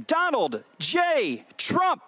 Donald J. Trump.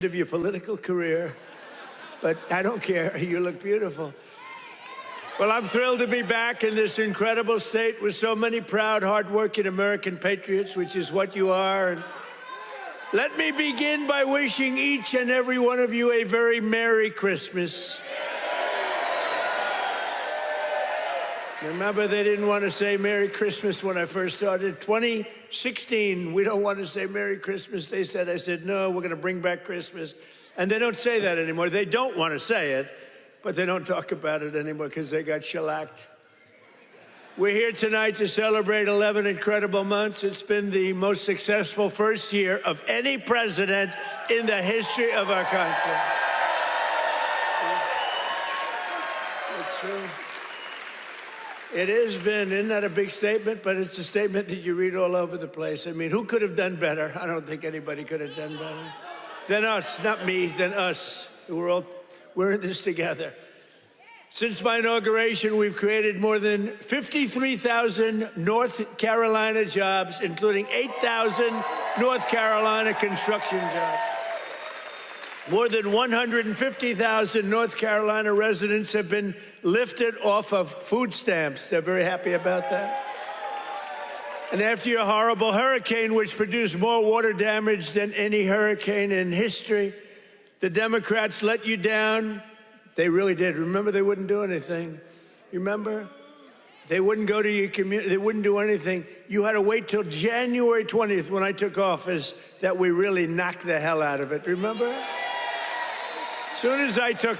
Of your political career, but I don't care. You look beautiful. Well, I'm thrilled to be back in this incredible state with so many proud, hardworking American patriots, which is what you are. And let me begin by wishing each and every one of you a very Merry Christmas. Remember, they didn't want to say Merry Christmas when I first started. 2016, we don't want to say Merry Christmas. I said, no, we're going to bring back Christmas. And they don't say that anymore. They don't want to say it, but they don't talk about it anymore because they got shellacked. We're here tonight to celebrate 11 incredible months. It's been the most successful first year of any president in the history of our country. It's true. It has been, isn't that a big statement? But it's a statement that you read all over the place. I mean, who could have done better? I don't think anybody could have done better than us, not me, than us. We're in this together. Since my inauguration, we've created more than 53,000 North Carolina jobs, including 8,000 North Carolina construction jobs. More than 150,000 North Carolina residents have been lifted off of food stamps. They're very happy about that. And after your horrible hurricane, which produced more water damage than any hurricane in history, the Democrats let you down. They really did. Remember, they wouldn't do anything. Remember? They wouldn't go to your community. They wouldn't do anything. You had to wait till January 20th when I took office that we really knocked the hell out of it. Remember? As soon as I took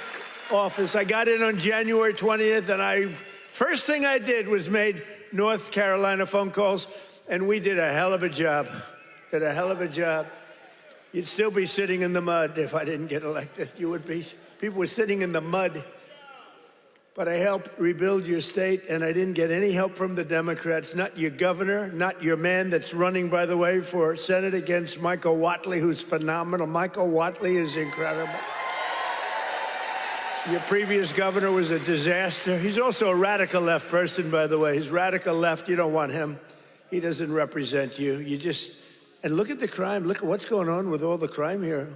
office, I got in on January 20th, and first thing I did was made North Carolina phone calls, and we did a hell of a job. Did a hell of a job. You'd still be sitting in the mud if I didn't get elected. You would be. People were sitting in the mud. But I helped rebuild your state, and I didn't get any help from the Democrats, not your governor, not your man that's running, by the way, for Senate against Michael Whatley, who's phenomenal. Michael Whatley is incredible. Your previous governor was a disaster. He's also a radical left person, by the way. He's radical left. You don't want him. He doesn't represent you. And look at the crime. Look at what's going on with all the crime here.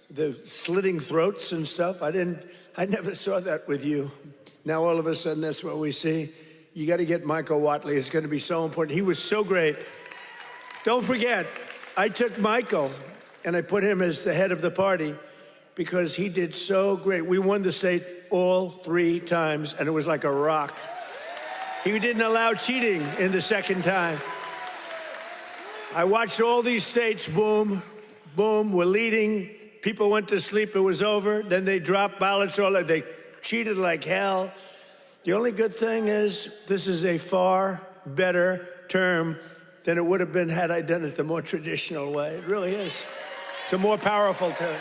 The slitting throats and stuff. I never saw that with you. Now, all of a sudden, that's what we see. You got to get Michael Whatley. It's going to be so important. He was so great. Don't forget, I took Michael, and I put him as the head of the party because he did so great. We won the state all 3 times, and it was like a rock. He didn't allow cheating in the second time. I watched all these states, boom, boom, we're leading. People went to sleep, it was over. Then they dropped ballots, they cheated like hell. The only good thing is this is a far better term than it would have been had I done it the more traditional way. It really is. It's a more powerful term.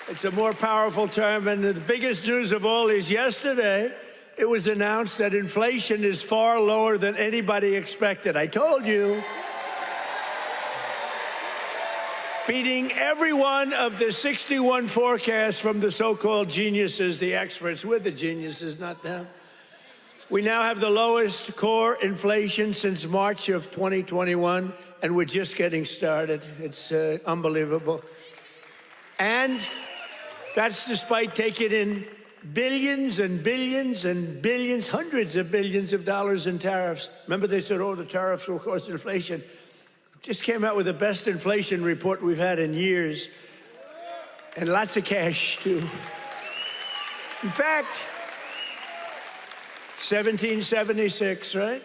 It's a more powerful term. And the biggest news of all is yesterday, it was announced that inflation is far lower than anybody expected. I told you. Beating every one of the 61 forecasts from the so-called geniuses, the experts. We're the geniuses, not them. We now have the lowest core inflation since March of 2021, and we're just getting started. It's unbelievable. And that's despite taking in billions and billions and billions, hundreds of billions of dollars in tariffs. Remember they said, oh, the tariffs will cause inflation. Just came out with the best inflation report we've had in years. And lots of cash, too. In fact, 1776, right?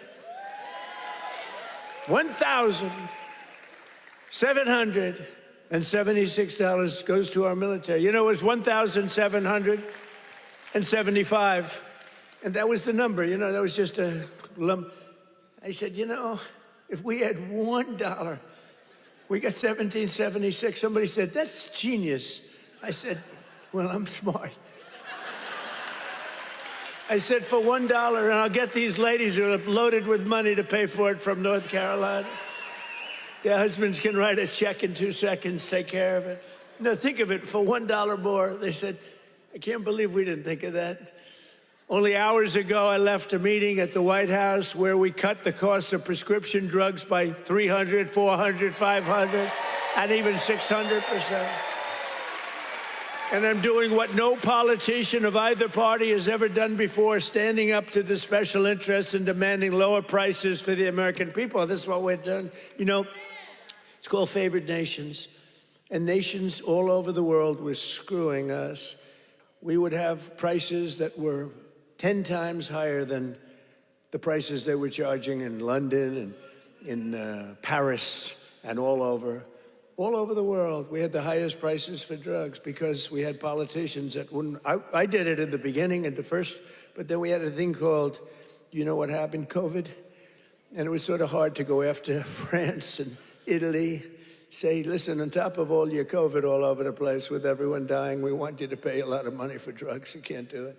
$1,776 goes to our military. You know, it was 1,775. And that was the number, you know, that was just a lump. I said, you know, if we had $1, we got 1776. Somebody said, that's genius. I said, well, I'm smart. I said, for $1, and I'll get these ladies who are loaded with money to pay for it from North Carolina. Their husbands can write a check in 2 seconds, take care of it. Now, think of it, for $1 more. They said, I can't believe we didn't think of that. Only hours ago, I left a meeting at the White House where we cut the cost of prescription drugs by 300, 400, 500, and even 600%. And I'm doing what no politician of either party has ever done before, standing up to the special interests and demanding lower prices for the American people. This is what we're doing. You know, it's called favored nations. And nations all over the world were screwing us. We would have prices that were 10 times higher than the prices they were charging in London and in Paris and all over the world. We had the highest prices for drugs because we had politicians that wouldn't. I did it at the beginning, at the first, but then we had a thing called, you know what happened, COVID? And it was sort of hard to go after France and Italy, say, listen, on top of all your COVID all over the place with everyone dying, we want you to pay a lot of money for drugs. You can't do it.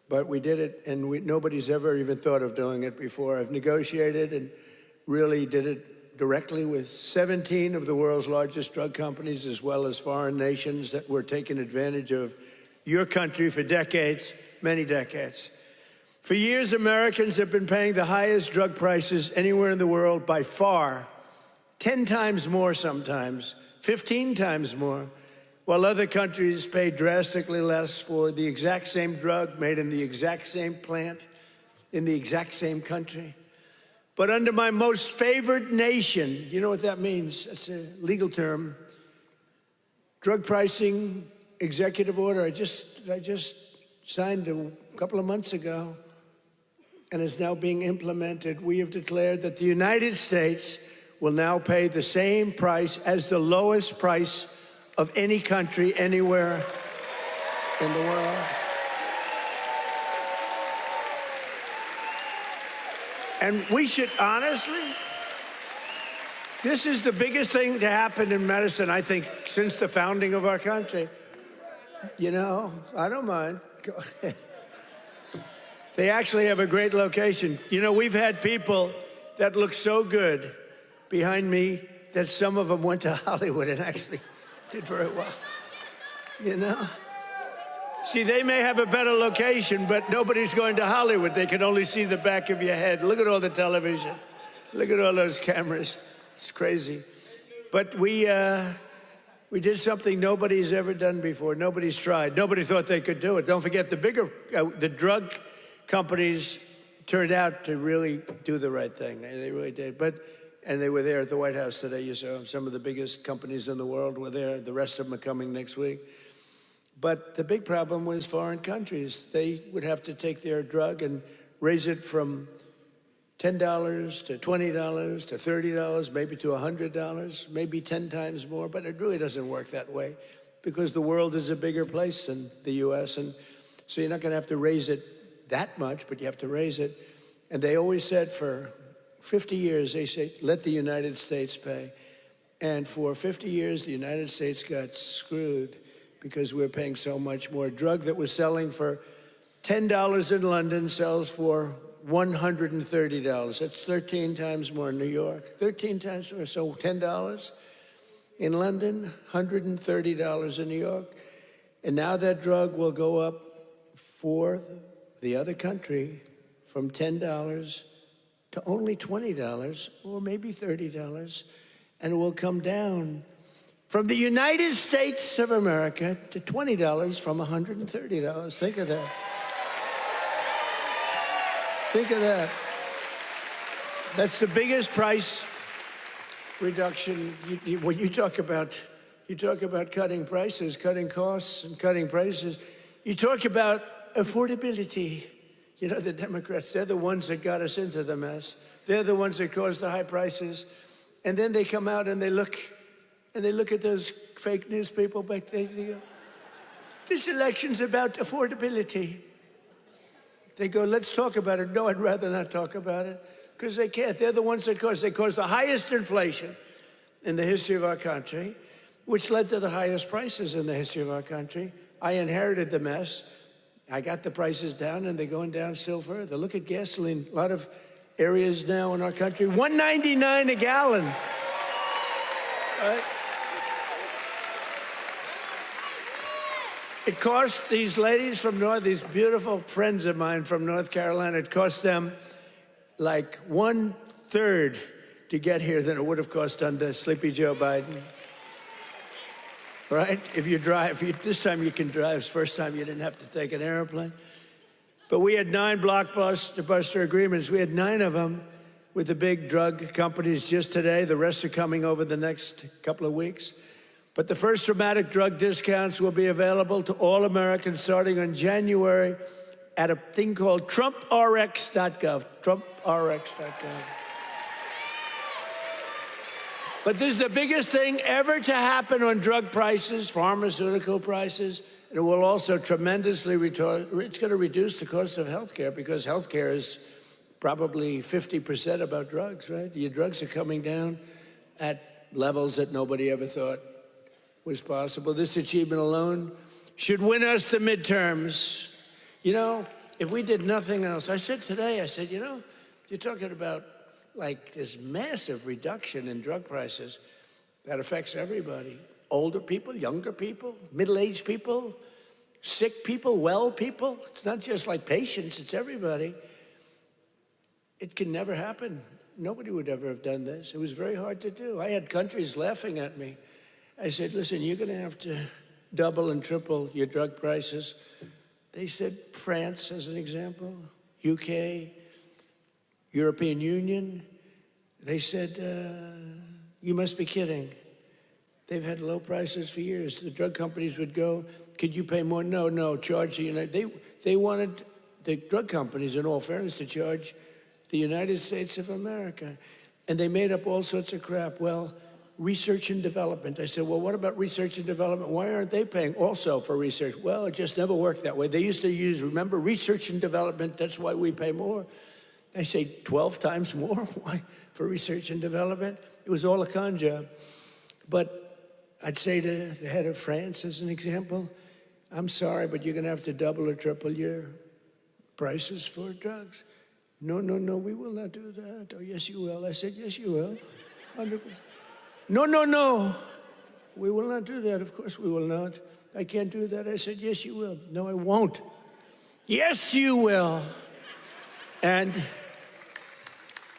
But we did it, and nobody's ever even thought of doing it before. I've negotiated and really did it directly with 17 of the world's largest drug companies, as well as foreign nations that were taking advantage of your country for decades, many decades. For years, Americans have been paying the highest drug prices anywhere in the world by far, 10 times more sometimes, 15 times more, while other countries pay drastically less for the exact same drug made in the exact same plant, in the exact same country. But under my most favored nation, you know what that means? That's a legal term. Drug pricing executive order, I just signed a couple of months ago. and is now being implemented, we have declared that the United States will now pay the same price as the lowest price of any country anywhere in the world. And we should honestly, this is the biggest thing to happen in medicine, I think, since the founding of our country. You know, I don't mind. Go ahead. They actually have a great location. You know, we've had people that look so good behind me that some of them went to Hollywood and actually did very well. You know? See, they may have a better location, but nobody's going to Hollywood. They can only see the back of your head. Look at all the television. Look at all those cameras. It's crazy. But we did something nobody's ever done before. Nobody's tried. Nobody thought they could do it. Don't forget, the drug companies turned out to really do the right thing. They really did. And they were there at the White House today. You saw them. Some of the biggest companies in the world were there. The rest of them are coming next week. But the big problem was foreign countries. They would have to take their drug and raise it from $10 to $20 to $30, maybe to $100, maybe 10 times more. But it really doesn't work that way because the world is a bigger place than the U.S. And so you're not going to have to raise it that much, but you have to raise it. And they always said for 50 years, they say, let the United States pay. And for 50 years, the United States got screwed because we're paying so much more. Drug that was selling for $10 in London sells for $130. That's 13 times more in New York. 13 times more, so $10 in London, $130 in New York. And now that drug will go up for the other country from $10 to only $20 or maybe $30. And it will come down from the United States of America to $20 from $130. Think of that. Think of that. That's the biggest price reduction. When you talk about cutting prices, cutting costs, and cutting prices, you talk about affordability. You know, the Democrats, they're the ones that got us into the mess. They're the ones that caused the high prices. And then they come out and they look at those fake news people back there. They go, this election's about affordability. They go, let's talk about it. No, I'd rather not talk about it because they can't. They're the ones that caused the highest inflation in the history of our country, which led to the highest prices in the history of our country. I inherited the mess. I got the prices down, and they're going down still further. Look at gasoline. A lot of areas now in our country, $1.99 a gallon. Right? It cost these ladies from these beautiful friends of mine from North Carolina, it cost them like 1/3 to get here than it would have cost under Sleepy Joe Biden. Right? If you drive, this time you can drive. It's the first time you didn't have to take an airplane. But we had 9 blockbuster agreements. We had 9 of them with the big drug companies just today. The rest are coming over the next couple of weeks. But the first dramatic drug discounts will be available to all Americans starting on January at a thing called TrumpRx.gov. TrumpRx.gov. But this is the biggest thing ever to happen on drug prices, pharmaceutical prices. And it will also tremendously it's going to reduce the cost of health care because health care is probably 50% about drugs, right? Your drugs are coming down at levels that nobody ever thought was possible. This achievement alone should win us the midterms. You know, if we did nothing else, I said today, you know, you're talking about like this massive reduction in drug prices that affects everybody. Older people, younger people, middle-aged people, sick people, well people. It's not just like patients, it's everybody. It can never happen. Nobody would ever have done this. It was very hard to do. I had countries laughing at me. I said, listen, you're going to have to double and triple your drug prices. They said France, as an example, UK, European Union. They said, you must be kidding. They've had low prices for years. The drug companies would go, could you pay more? No, charge the United. They wanted the drug companies, in all fairness, to charge the United States of America. And they made up all sorts of crap. Well, research and development. I said, well, what about research and development? Why aren't they paying also for research? Well, it just never worked that way. They used to use, remember, research and development, that's why we pay more. I say 12 times more. Why? For research and development? It was all a con job. But I'd say to the head of France, as an example, I'm sorry, but you're going to have to double or triple your prices for drugs. No, we will not do that. Oh, yes, you will. I said, yes, you will. 100%. No, we will not do that. Of course we will not. I can't do that. I said, yes, you will. No, I won't. Yes, you will. And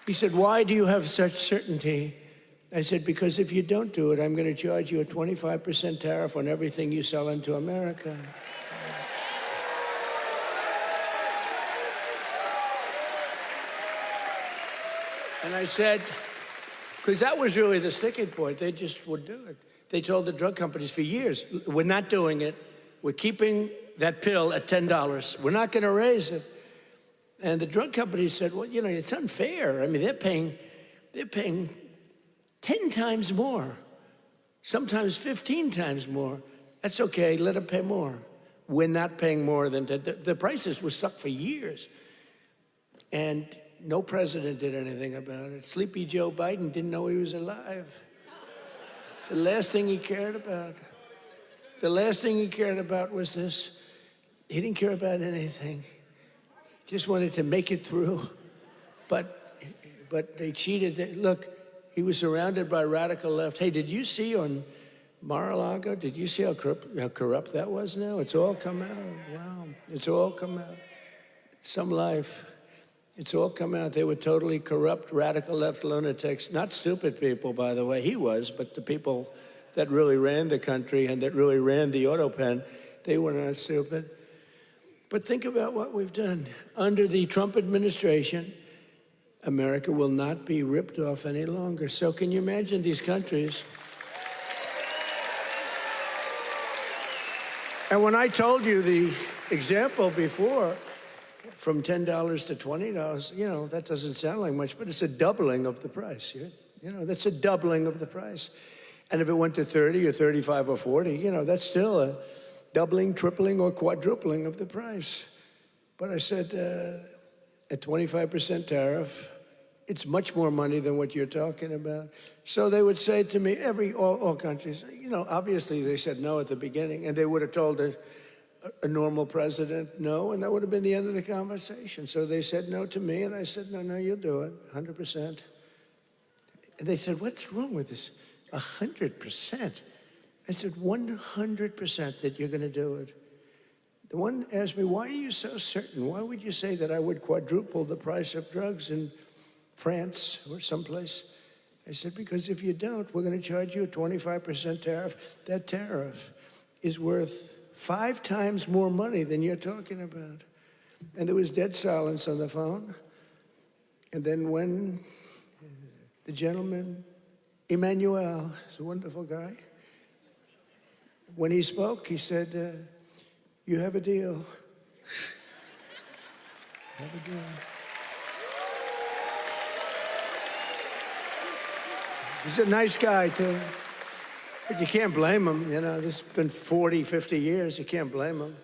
he said, why do you have such certainty? I said, because if you don't do it, I'm going to charge you a 25% tariff on everything you sell into America. And I said, because that was really the sticking point. They just would do it. They told the drug companies for years, we're not doing it. We're keeping that pill at $10. We're not going to raise it. And the drug companies said, well, you know, it's unfair. I mean, they're paying 10 times more, sometimes 15 times more. That's okay, let them pay more. We're not paying more than the prices were stuck for years. And no president did anything about it. Sleepy Joe Biden didn't know he was alive. The last thing he cared about. The last thing he cared about was this. He didn't care about anything. Just wanted to make it through. But they cheated. Look, he was surrounded by radical left. Hey, did you see on Mar-a-Lago, did you see how corrupt that was now? It's all come out. Wow, it's all come out. Some life. It's all come out. They were totally corrupt, radical left lunatics. Not stupid people, by the way. He was, but the people that really ran the country and that really ran the auto pen, they were not stupid. But think about what we've done. Under the Trump administration, America will not be ripped off any longer. So can you imagine these countries? And when I told you the example before, from $10 to $20, you know, that doesn't sound like much, but it's a doubling of the price. You know, that's a doubling of the price. And if it went to 30 or 35 or 40, you know, that's still a doubling, tripling, or quadrupling of the price. But I said, a 25% tariff, it's much more money than what you're talking about. So they would say to me, all countries, you know, obviously they said no at the beginning, and they would have told a normal president no, and that would have been the end of the conversation. So they said no to me, and I said, no, you'll do it, 100%. And they said, what's wrong with this? 100%. I said, 100% that you're going to do it. The one asked me, why are you so certain? Why would you say that I would quadruple the price of drugs in France or someplace? I said, because if you don't, we're going to charge you a 25% tariff. That tariff is worth 5 times more money than you're talking about. And there was dead silence on the phone. And then when the gentleman, Emmanuel, is a wonderful guy, when he spoke, he said, you have a deal. Have a deal. He's a nice guy, too. But you can't blame him, you know. This has been 40, 50 years. You can't blame him.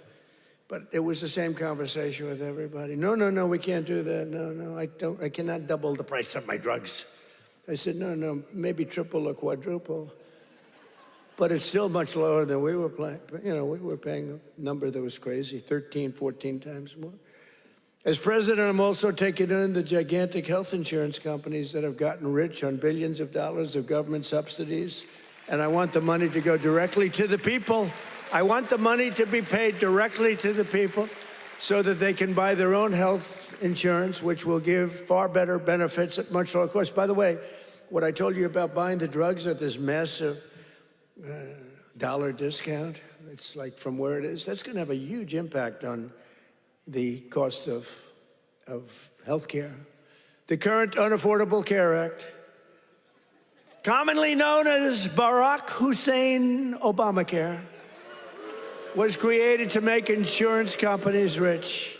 But it was the same conversation with everybody. No, we can't do that. No, I cannot double the price of my drugs. I said, no, maybe triple or quadruple. But it's still much lower than we were paying. You know, we were paying a number that was crazy, 13, 14 times more. As president, I'm also taking in the gigantic health insurance companies that have gotten rich on billions of dollars of government subsidies. And I want the money to go directly to the people. I want the money to be paid directly to the people so that they can buy their own health insurance, which will give far better benefits at much lower cost. By the way, what I told you about buying the drugs at this massive dollar discount, it's like from where it is, that's going to have a huge impact on the cost of health care. The current Unaffordable Care Act, commonly known as Barack Hussein Obamacare, was created to make insurance companies rich.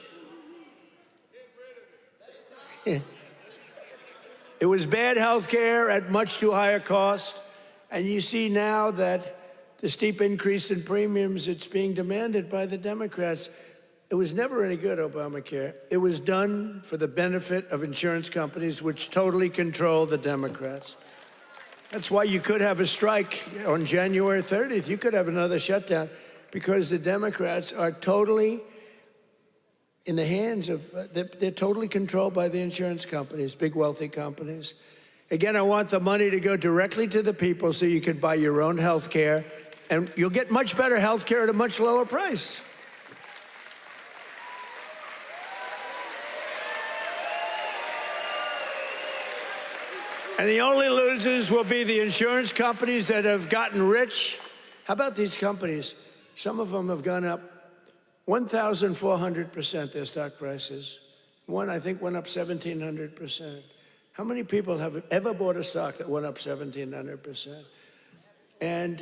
It was bad health care at much too high a cost. And you see now that the steep increase in premiums, it's being demanded by the Democrats. It was never any good, Obamacare. It was done for the benefit of insurance companies, which totally control the Democrats. That's why you could have a strike on January 30th. You could have another shutdown because the Democrats are totally in the hands of, they're totally controlled by the insurance companies, big wealthy companies. Again, I want the money to go directly to the people so you can buy your own health care, and you'll get much better health care at a much lower price. And the only losers will be the insurance companies that have gotten rich. How about these companies? Some of them have gone up 1,400%, their stock prices. One, I think, went up 1,700%. How many people have ever bought a stock that went up 1,700%? And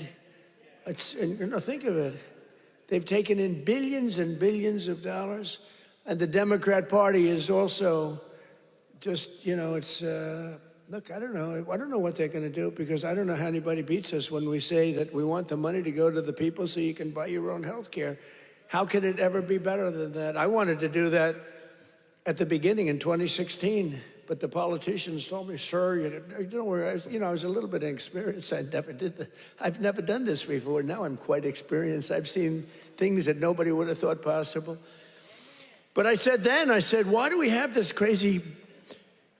think of it. They've taken in billions and billions of dollars. And the Democrat Party is also just, it's... Look, I don't know what they're going to do, because I don't know how anybody beats us when we say that we want the money to go to the people so you can buy your own health care. How could it ever be better than that? I wanted to do that at the beginning in 2016, but the politicians told me, sir, I was a little bit inexperienced. I've never done this before. Now I'm quite experienced. I've seen things that nobody would have thought possible. But I said, why do we have this crazy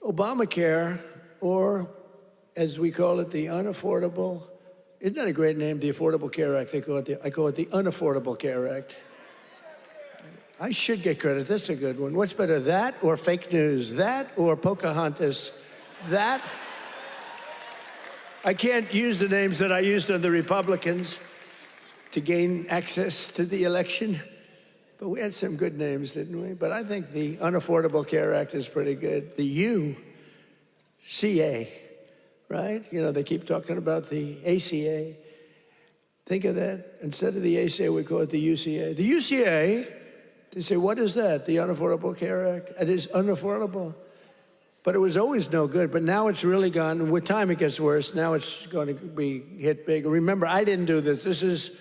Obamacare, or as we call it, the unaffordable, isn't that a great name, the Affordable Care Act? I call it the Unaffordable Care Act. I should get credit. That's a good one. What's better, that or fake news? That or Pocahontas? That? I can't use the names that I used on the Republicans to gain access to the election, but we had some good names, didn't we? But I think the Unaffordable Care Act is pretty good. The UCA, right? They keep talking about the ACA. Think of that. Instead of the ACA, we call it the UCA. The UCA, they say, what is that? The Unaffordable Care Act? It is unaffordable. But it was always no good. But now it's really gone. And with time, it gets worse. Now it's going to be hit big. Remember, I didn't do this. This is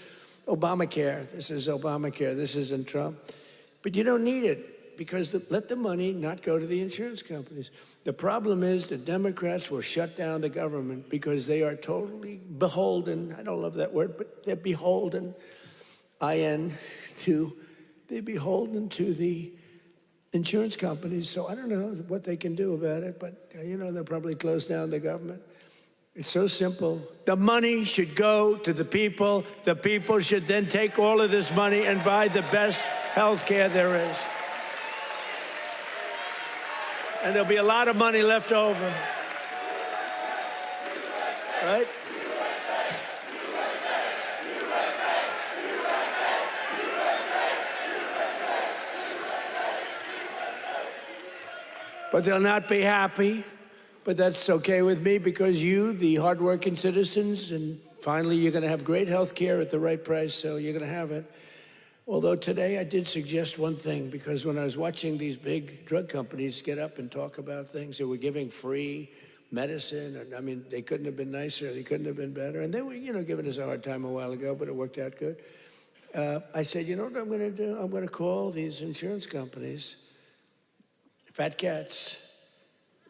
Obamacare. This is Obamacare. This isn't Trump. But you don't need it, because let the money not go to the insurance companies. The problem is the Democrats will shut down the government because they are totally beholden. I don't love that word, but they're beholden, they're beholden to the insurance companies. So I don't know what they can do about it, but they'll probably close down the government. It's so simple. The money should go to the people. The people should then take all of this money and buy the best health care there is. And there'll be a lot of money left over. Right? But they'll not be happy. But that's okay with me, because you, the hardworking citizens, and finally you're going to have great health care at the right price, so you're going to have it. Although today I did suggest one thing, because when I was watching these big drug companies get up and talk about things, they were giving free medicine, and I mean, they couldn't have been nicer, they couldn't have been better, and they were, giving us a hard time a while ago, but it worked out good. I said, you know what I'm going to do? I'm going to call these insurance companies fat cats.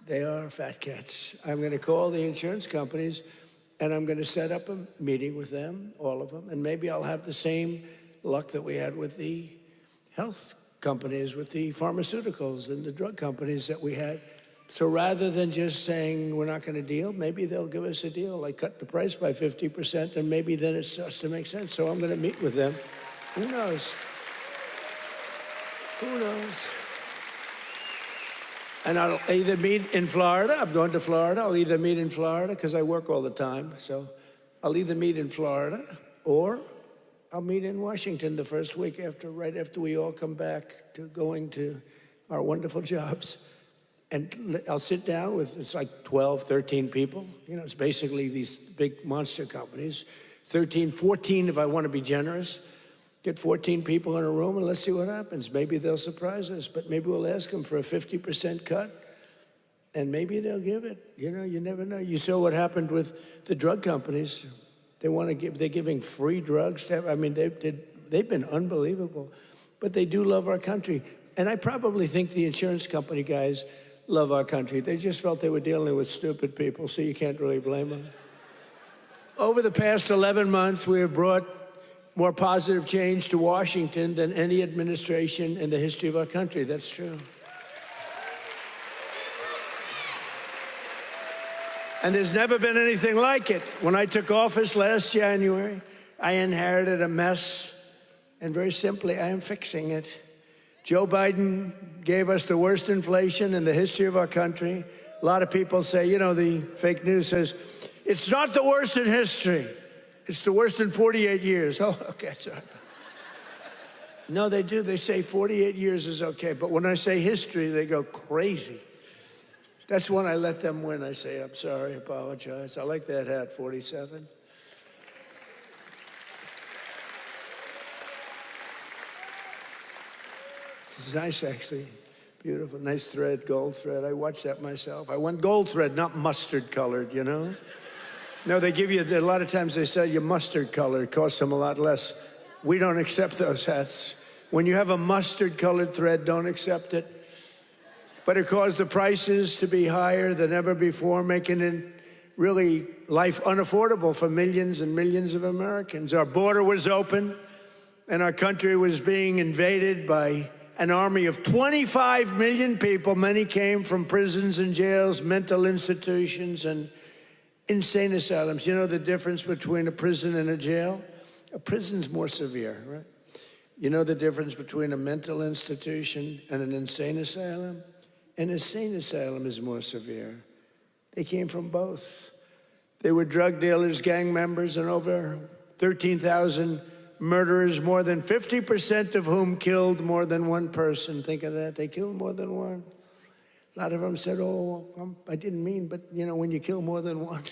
They are fat cats. I'm going to call the insurance companies, and I'm going to set up a meeting with them, all of them, and maybe I'll have the same luck that we had with the health companies, with the pharmaceuticals and the drug companies that we had. So rather than just saying we're not going to deal, maybe they'll give us a deal, like cut the price by 50%, and maybe then it starts to make sense. So I'm going to meet with them. Who knows? Who knows? And I'll either meet in Florida. I'm going to Florida. I'll either meet in Florida, because I work all the time. So I'll either meet in Florida, or I'll meet in Washington the first week right after we all come back to going to our wonderful jobs. And I'll sit down with, it's like 12, 13 people. It's basically these big monster companies. 13, 14 if I want to be generous. Get 14 people in a room and let's see what happens. Maybe they'll surprise us, but maybe we'll ask them for a 50% cut And maybe they'll give it. You know, you never know. You saw what happened with the drug companies. They're giving free drugs to, I mean, they've been unbelievable. But they do love our country. And I probably think the insurance company guys love our country. They just felt they were dealing with stupid people, so you can't really blame them. Over the past 11 months, we have brought more positive change to Washington than any administration in the history of our country. That's true. And there's never been anything like it. When I took office last January, I inherited a mess, and very simply, I am fixing it. Joe Biden gave us the worst inflation in the history of our country. A lot of people say, you know, the fake news says, it's not the worst in history. It's the worst in 48 years. Oh, okay, sorry. No, they do. They say 48 years is okay. But when I say history, they go crazy. That's when I let them win. I say, I'm sorry, apologize. I like that hat, 47. It's nice, actually. Beautiful, nice thread, gold thread. I watched that myself. I want gold thread, not mustard colored, you know? No, they give you, a lot of times they sell you mustard colored. It costs them a lot less. We don't accept those hats. When you have a mustard colored thread, don't accept it. But it caused the prices to be higher than ever before, making it really life unaffordable for millions and millions of Americans. Our border was open, and our country was being invaded by an army of 25 million people. Many came from prisons and jails, mental institutions, and insane asylums. You know the difference between a prison and a jail? A prison's more severe, right? You know the difference between a mental institution and an insane asylum? An insane asylum is more severe. They came from both. They were drug dealers, gang members, and over 13,000 murderers, more than 50% of whom killed more than one person. Think of that. They killed more than one. A lot of them said, oh, I didn't mean, but, you know, when you kill more than one,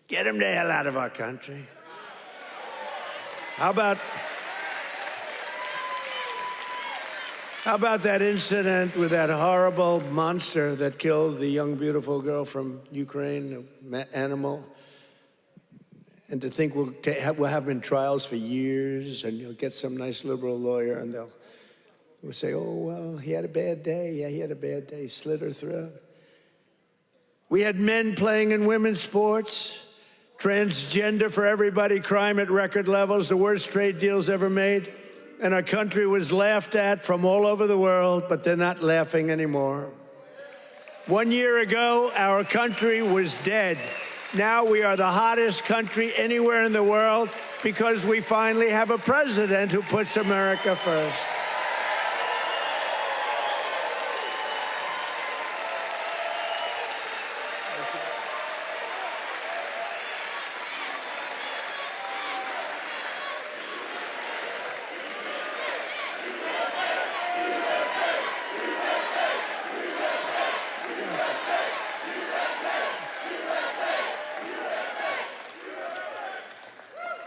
get them the hell out of our country. How about that incident with that horrible monster that killed the young, beautiful girl from Ukraine, an animal? And to think we'll have been trials for years, and you'll get some nice liberal lawyer, and they'll say, oh, well, he had a bad day. Yeah, he had a bad day. He slit her throat. We had men playing in women's sports, transgender for everybody, crime at record levels, the worst trade deals ever made. And our country was laughed at from all over the world, but they're not laughing anymore. 1 year ago, our country was dead. Now we are the hottest country anywhere in the world because we finally have a president who puts America first.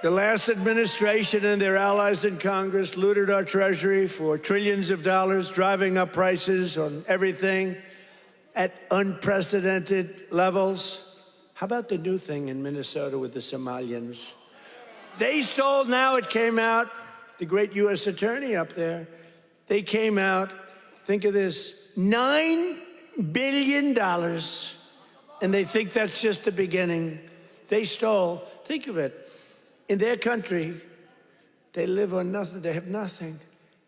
The last administration and their allies in Congress looted our Treasury for trillions of dollars, driving up prices on everything at unprecedented levels. How about the new thing in Minnesota with the Somalians? They stole, now it came out, the great U.S. attorney up there, they came out, think of this, $9 billion, and they think that's just the beginning. They stole, think of it. In their country, they live on nothing. They have nothing.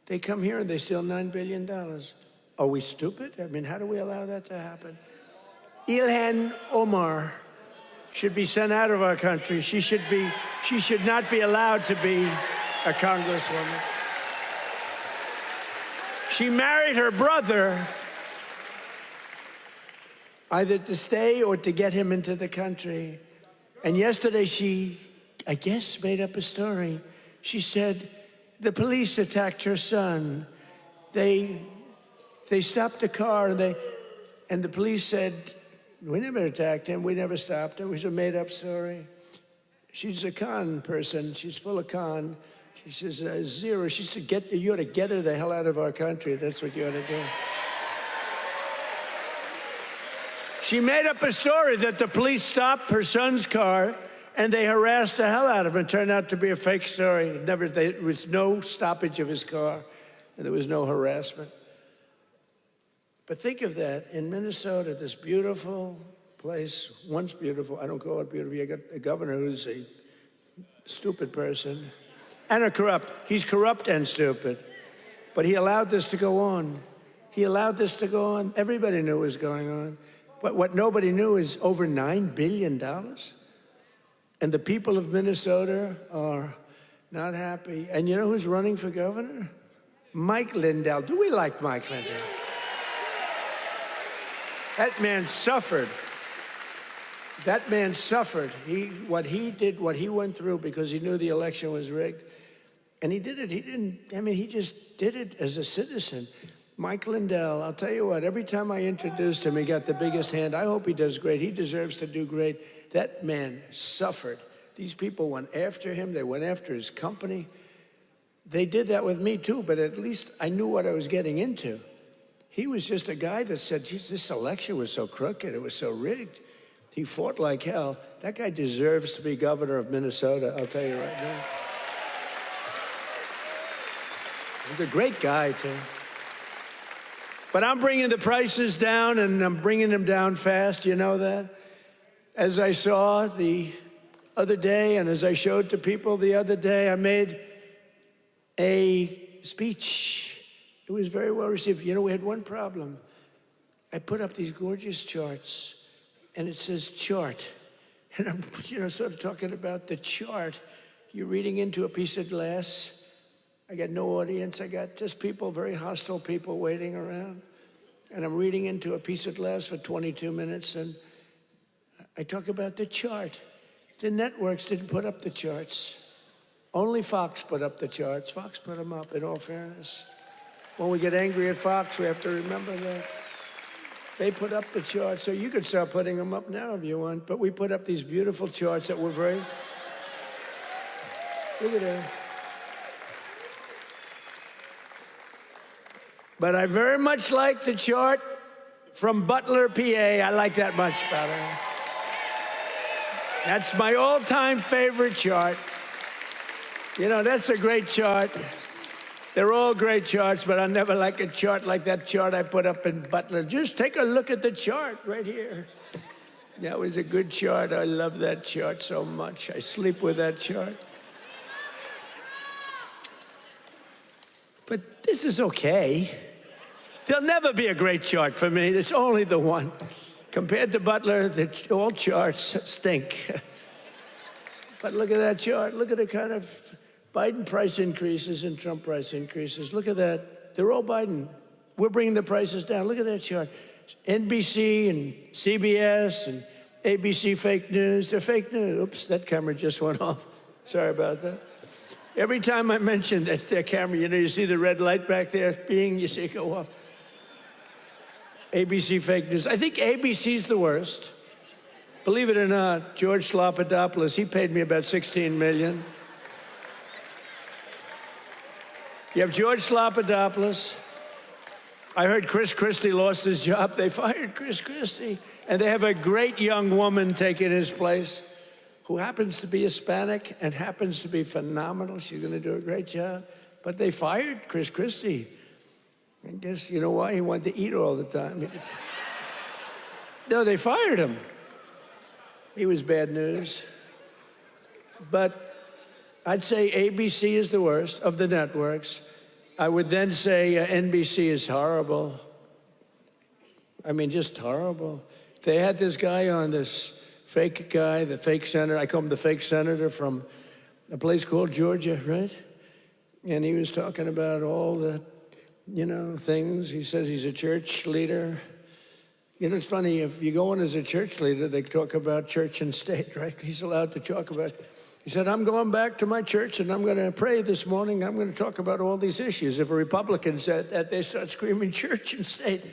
They come here and they steal $9 billion. Are we stupid? I mean, how do we allow that to happen? Ilhan Omar should be sent out of our country. She should not be allowed to be a congresswoman. She married her brother either to stay or to get him into the country. And yesterday she, I guess, made up a story. She said the police attacked her son. They stopped the car, and the police said, we never attacked him, we never stopped him. It was a made-up story. She's a con person. She's full of con. She says, zero. She said, you ought to get her the hell out of our country. That's what you ought to do. She made up a story that the police stopped her son's car and they harassed the hell out of him. It turned out to be a fake story. There was no stoppage of his car, and there was no harassment. But think of that, in Minnesota, this beautiful place, once beautiful, I don't call it beautiful, you got a governor who's a stupid person, and a corrupt. He's corrupt and stupid. But he allowed this to go on. He allowed this to go on. Everybody knew what was going on. But what nobody knew is over $9 billion. And the people of Minnesota are not happy. And you know who's running for governor? Mike Lindell. Do we like Mike Lindell? That man suffered. That man suffered. What he did, what he went through because he knew the election was rigged. And he did it. He just did it as a citizen. Mike Lindell, I'll tell you what, every time I introduced him, he got the biggest hand. I hope he does great. He deserves to do great. That man suffered. These people went after him. They went after his company. They did that with me too, but at least I knew what I was getting into. He was just a guy that said, geez, this election was so crooked. It was so rigged. He fought like hell. That guy deserves to be governor of Minnesota, I'll tell you right now. He's a great guy, too. But I'm bringing the prices down, and I'm bringing them down fast. You know that? As I saw the other day, and as I showed to people the other day, I made a speech. It was very well received. You know, we had one problem. I put up these gorgeous charts, and it says chart. And I'm, sort of talking about the chart. You're reading into a piece of glass. I got no audience. I got just people, very hostile people waiting around. And I'm reading into a piece of glass for 22 minutes, and I talk about the chart. The networks didn't put up the charts. Only Fox put up the charts. Fox put them up, in all fairness. When we get angry at Fox, we have to remember that. They put up the charts, so you could start putting them up now if you want. But we put up these beautiful charts that were very... Look at that. But I very much like the chart from Butler, PA. I like that much better. That's my all-time favorite chart. That's a great chart. They're all great charts, but I never like a chart like that chart I put up in Butler. Just take a look at the chart right here. That was a good chart. I love that chart so much. I sleep with that chart. But this is okay. There'll never be a great chart for me. It's only the one. Compared to Butler, all charts stink. But look at that chart. Look at the kind of Biden price increases and Trump price increases. Look at that. They're all Biden. We're bringing the prices down. Look at that chart. NBC and CBS and ABC fake news. They're fake news. Oops, that camera just went off. Sorry about that. Every time I mention that camera, you see the red light back there, you see it go off. ABC fake news. I think ABC's the worst. Believe it or not, George Slopadopoulos, he paid me about $16 million. You have George Slopadopoulos. I heard Chris Christie lost his job. They fired Chris Christie. And they have a great young woman taking his place who happens to be Hispanic and happens to be phenomenal. She's going to do a great job. But they fired Chris Christie. I guess, you know why? He wanted to eat all the time. No, they fired him. He was bad news. But I'd say ABC is the worst of the networks. I would then say NBC is horrible. I mean, just horrible. They had this guy on, this fake guy, the fake senator. I call him the fake senator from a place called Georgia, right? And he was talking about all the, things. He says he's a church leader. It's funny, if you go in as a church leader, they talk about church and state, right? He's allowed to talk about, he said, I'm going back to my church and I'm going to pray this morning. I'm going to talk about all these issues. If a Republican said that, they start screaming church and state.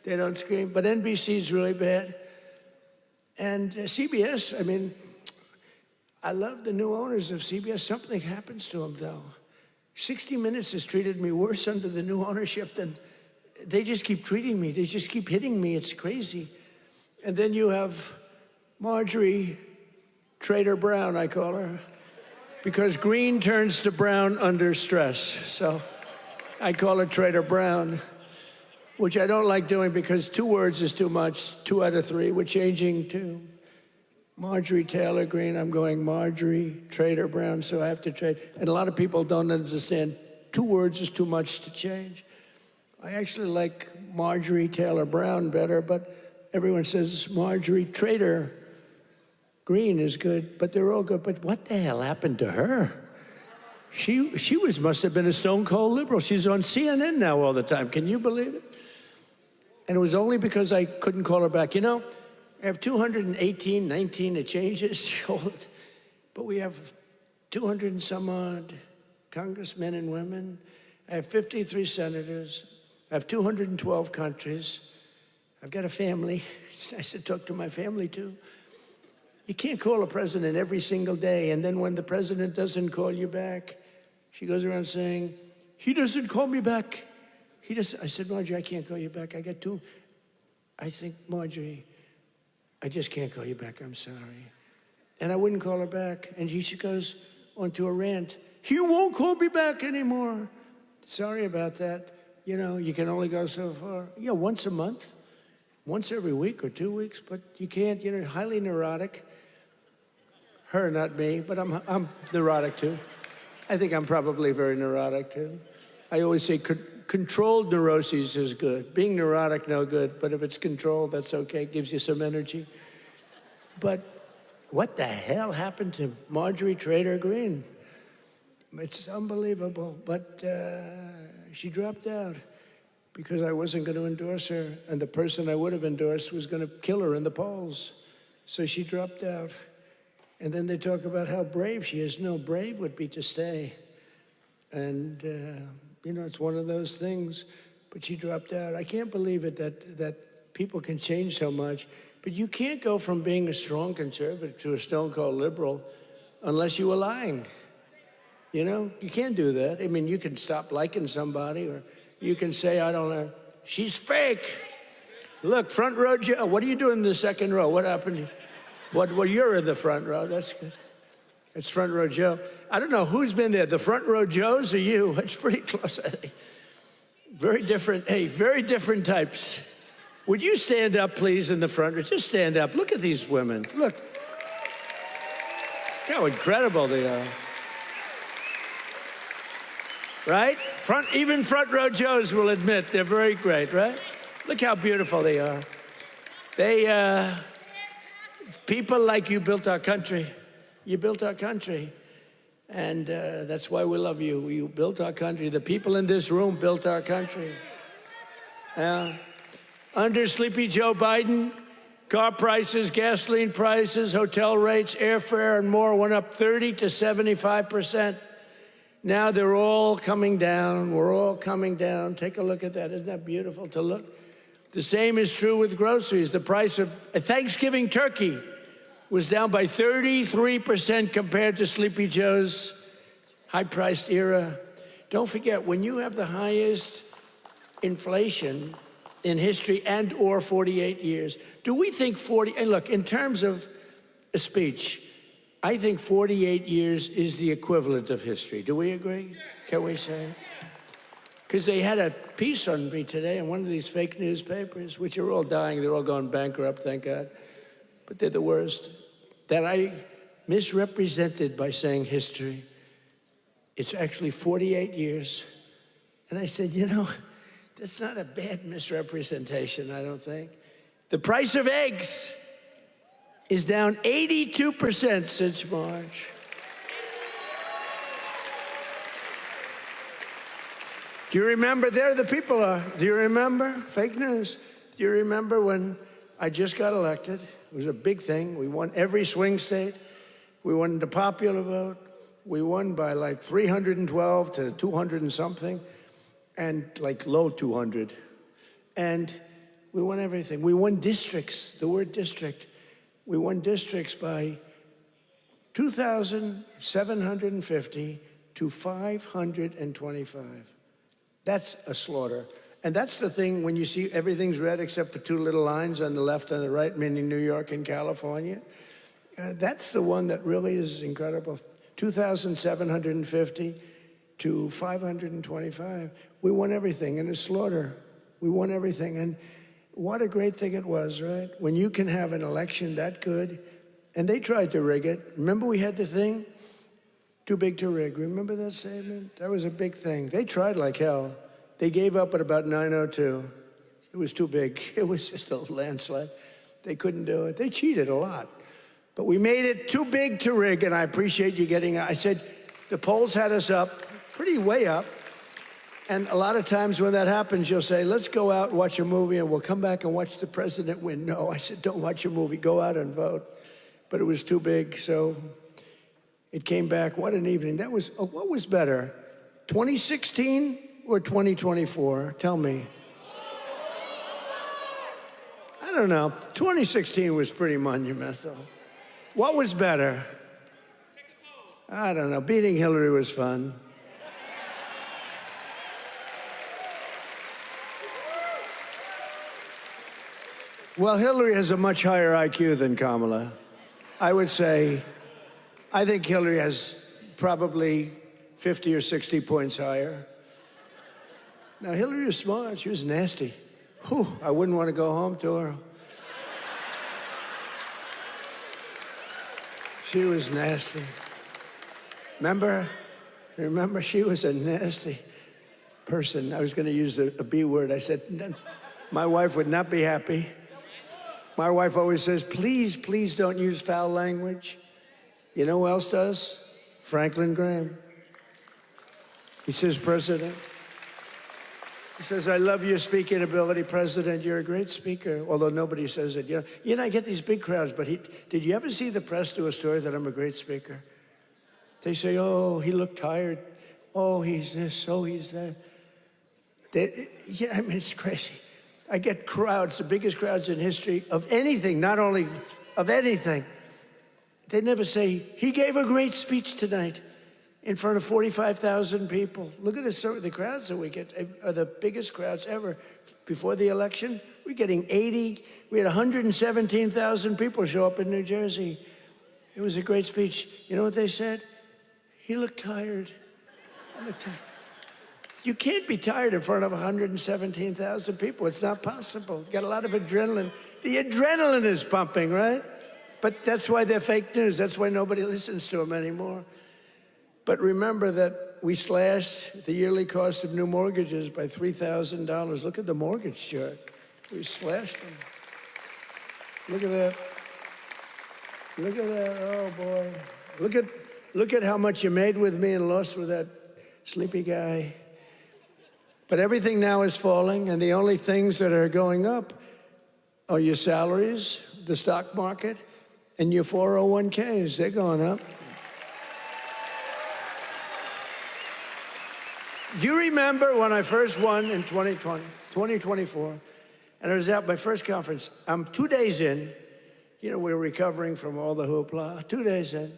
They don't scream. But NBC's really bad. And CBS, I love the new owners of CBS. Something happens to them, though. 60 Minutes has treated me worse under the new ownership than... They just keep treating me. They just keep hitting me. It's crazy. And then you have Marjorie Trader Brown, I call her, because green turns to brown under stress. So I call her Trader Brown, which I don't like doing because 2 words is too much, 2 out of 3. We're changing to Marjorie Taylor Greene. I'm going Marjorie Trader Brown, so I have to trade. And a lot of people don't understand 2 words is too much to change. I actually like Marjorie Taylor Brown better, but everyone says Marjorie Trader Greene is good, but they're all good. But what the hell happened to her? She must have been a stone cold liberal. She's on CNN now all the time. Can you believe it? And it was only because I couldn't call her back. You know, I have 218, 19, it changes, but we have 200 and some odd congressmen and women. I have 53 senators. I have 212 countries. I've got a family. It's nice to talk to my family, too. You can't call a president every single day, and then when the president doesn't call you back, she goes around saying, he doesn't call me back. I said, Marjorie, I can't call you back. I got 2. I think, Marjorie, I just can't call you back. I'm sorry. And I wouldn't call her back. And she goes onto a rant. He won't call me back anymore. Sorry about that. You know, you can only go so far. Yeah, once a month, once every week or 2 weeks, but you can't, you know, highly neurotic. Her, not me, but I'm neurotic too. I think I'm probably very neurotic too. I always say controlled neuroses is good. Being neurotic, no good, but if it's controlled, that's okay. It gives you some energy. But what the hell happened to Marjorie Trader Greene? It's unbelievable, but she dropped out because I wasn't going to endorse her, and the person I would have endorsed was going to kill her in the polls. So she dropped out. And then they talk about how brave she is. No, brave would be to stay. And, you know, it's one of those things. But she dropped out. I can't believe it that people can change so much. But you can't go from being a strong conservative to a stone-cold liberal unless you were lying. You know, you can't do that. I mean, you can stop liking somebody, or you can say, I don't know, she's fake. Look, front row Joe, what are you doing in the second row? What happened? Well, you're in the front row. That's good. It's front row Joe. I don't know who's been there, the front row Joes or you? It's pretty close, I think. Very different, hey, very different types. Would you stand up, please, in the front row? Just stand up. Look at these women. Look how incredible they are. Right? Even front row Joes will admit they're very great, right? Look how beautiful they are. People like you built our country. You built our country. And that's why we love you. You built our country. The people in this room built our country. Under Sleepy Joe Biden, car prices, gasoline prices, hotel rates, airfare, and more went up 30 to 75%. Now they're all coming down. We're all coming down. Take a look at that. Isn't that beautiful to look? The same is true with groceries. The price of a Thanksgiving turkey was down by 33% compared to Sleepy Joe's high-priced era. Don't forget, when you have the highest inflation in history and or 48 years, do we think and look, in terms of a speech, I think 48 years is the equivalent of history. Do we agree? Can we say? Because they had a piece on me today in one of these fake newspapers, which are all dying. They're all going bankrupt, thank God. But they're the worst. That I misrepresented by saying history. It's actually 48 years. And I said, you know, that's not a bad misrepresentation, I don't think. The price of eggs is down 82% since March. Do you remember? There the people are. Do you remember? Fake news. Do you remember when I just got elected? It was a big thing. We won every swing state. We won the popular vote. We won by like 312 to 200 and something, and like low 200. And we won everything. We won districts, the word district. We won districts by 2,750 to 525. That's a slaughter. And that's the thing when you see everything's red except for two little lines on the left and the right, meaning New York and California. That's the one that really is incredible. 2,750 to 525. We won everything in a slaughter. We won everything. And what a great thing it was, right? When you can have an election that good. And they tried to rig it. Remember we had the thing? Too big to rig. Remember that statement? That was a big thing. They tried like hell. They gave up at about 9:02. It was too big. It was just a landslide. They couldn't do it. They cheated a lot. But we made it too big to rig, and I appreciate you getting I said, the polls had us up, pretty way up. And a lot of times when that happens, you'll say, let's go out and watch a movie, and we'll come back and watch the president win. No, I said, don't watch a movie. Go out and vote. But it was too big, so it came back. What an evening. That was, what was better, 2016 or 2024? Tell me. I don't know. 2016 was pretty monumental. What was better? I don't know. Beating Hillary was fun. Well, Hillary has a much higher IQ than Kamala. I would say, I think Hillary has probably 50 or 60 points higher. Now, Hillary was smart. She was nasty. Whew, I wouldn't want to go home to her. She was nasty. Remember, she was a nasty person. I was going to use a B word. I said, my wife would not be happy. My wife always says, please, please don't use foul language. You know who else does? Franklin Graham. He says, President. He says, I love your speaking ability, President. You're a great speaker, although nobody says it. You know, I get these big crowds, but did you ever see the press do a story that I'm a great speaker? They say, oh, he looked tired. Oh, he's this, oh, he's that. Yeah, I mean, it's crazy. I get crowds, the biggest crowds in history of anything, not only of anything. They never say, he gave a great speech tonight in front of 45,000 people. Look at the crowds that we get, are the biggest crowds ever. Before the election, we're getting 80, we had 117,000 people show up in New Jersey. It was a great speech. You know what they said? He looked tired. He looked tired. You can't be tired in front of 117,000 people. It's not possible. You've got a lot of adrenaline. The adrenaline is pumping, right? But that's why they're fake news. That's why nobody listens to them anymore. But remember that we slashed the yearly cost of new mortgages by $3,000. Look at the mortgage chart. We slashed them. Look at that. Look at that. Oh, boy. Look at how much you made with me and lost with that sleepy guy. But everything now is falling, and the only things that are going up are your salaries, the stock market, and your 401ks. They're going up. Do you remember when I first won in 2024, and I was at my first conference? I'm 2 days in. You know, we're recovering from all the hoopla. 2 days in.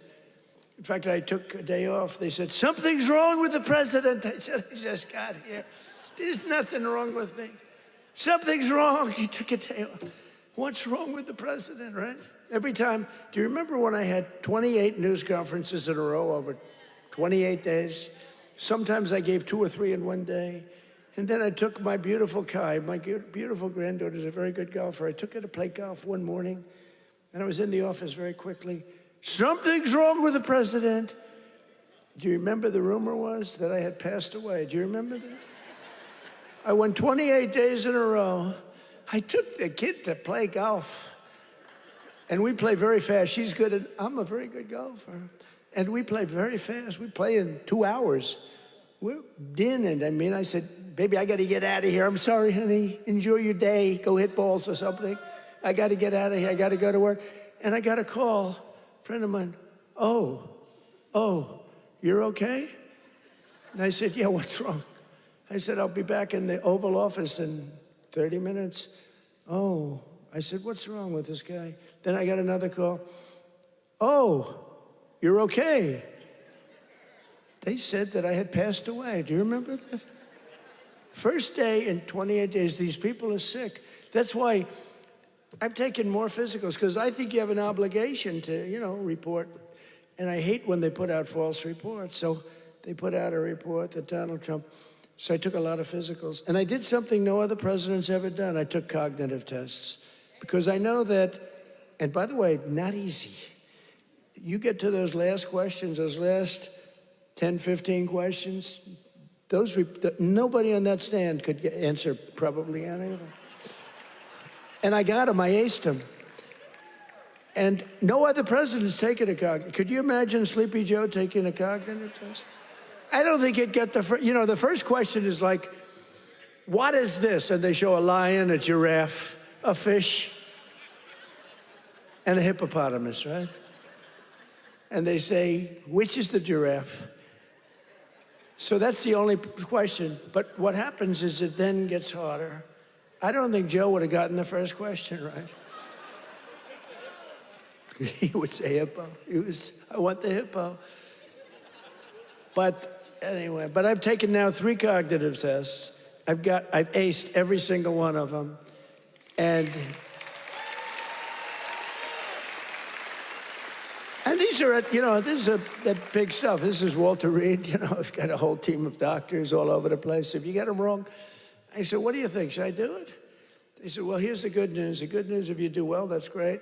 In fact, I took a day off. They said, something's wrong with the president. I said, I just got here. There's nothing wrong with me. Something's wrong. You took a day off. What's wrong with the president, right? Every time. Do you remember when I had 28 news conferences in a row over 28 days? Sometimes I gave 2 or 3 in one day. And then I took my beautiful Kai, my beautiful granddaughter's a very good golfer. I took her to play golf one morning, and I was in the office very quickly. Something's wrong with the president. Do you remember the rumor was that I had passed away? Do you remember that? I won 28 days in a row. I took the kid to play golf. And we play very fast. She's good at, I'm a very good golfer. And we play very fast. We play in 2 hours. We're dinning. I mean, I said, baby, I got to get out of here. I'm sorry, honey. Enjoy your day. Go hit balls or something. I got to get out of here. I got to go to work. And I got a call. A friend of mine, oh, you're okay? And I said, yeah, what's wrong? I said, I'll be back in the Oval Office in 30 minutes. Oh, I said, what's wrong with this guy? Then I got another call. Oh, you're okay. They said that I had passed away. Do you remember that? First day in 28 days, these people are sick. That's why I've taken more physicals, because I think you have an obligation to, report. And I hate when they put out false reports. So they put out a report that Donald Trump. So I took a lot of physicals. And I did something no other president's ever done. I took cognitive tests. Because I know that, and by the way, not easy. You get to those last questions, those last 10, 15 questions, nobody on that stand could answer probably any of them. And I got them, I aced them. And no other president's taken a cognitive. Could you imagine Sleepy Joe taking a cognitive test? I don't think he'd get the first question is like, what is this? And they show a lion, a giraffe, a fish, and a hippopotamus, right? And they say, which is the giraffe? So that's the only question. But what happens is it then gets harder. I don't think Joe would have gotten the first question right. He would say hippo. I want the hippo. But anyway, I've taken now 3 cognitive tests. I've aced every single one of them. And these are, this is that big stuff. This is Walter Reed. I've got a whole team of doctors all over the place. If you get them wrong, I said, what do you think? Should I do it? They said, well, here's the good news. The good news, if you do well, that's great.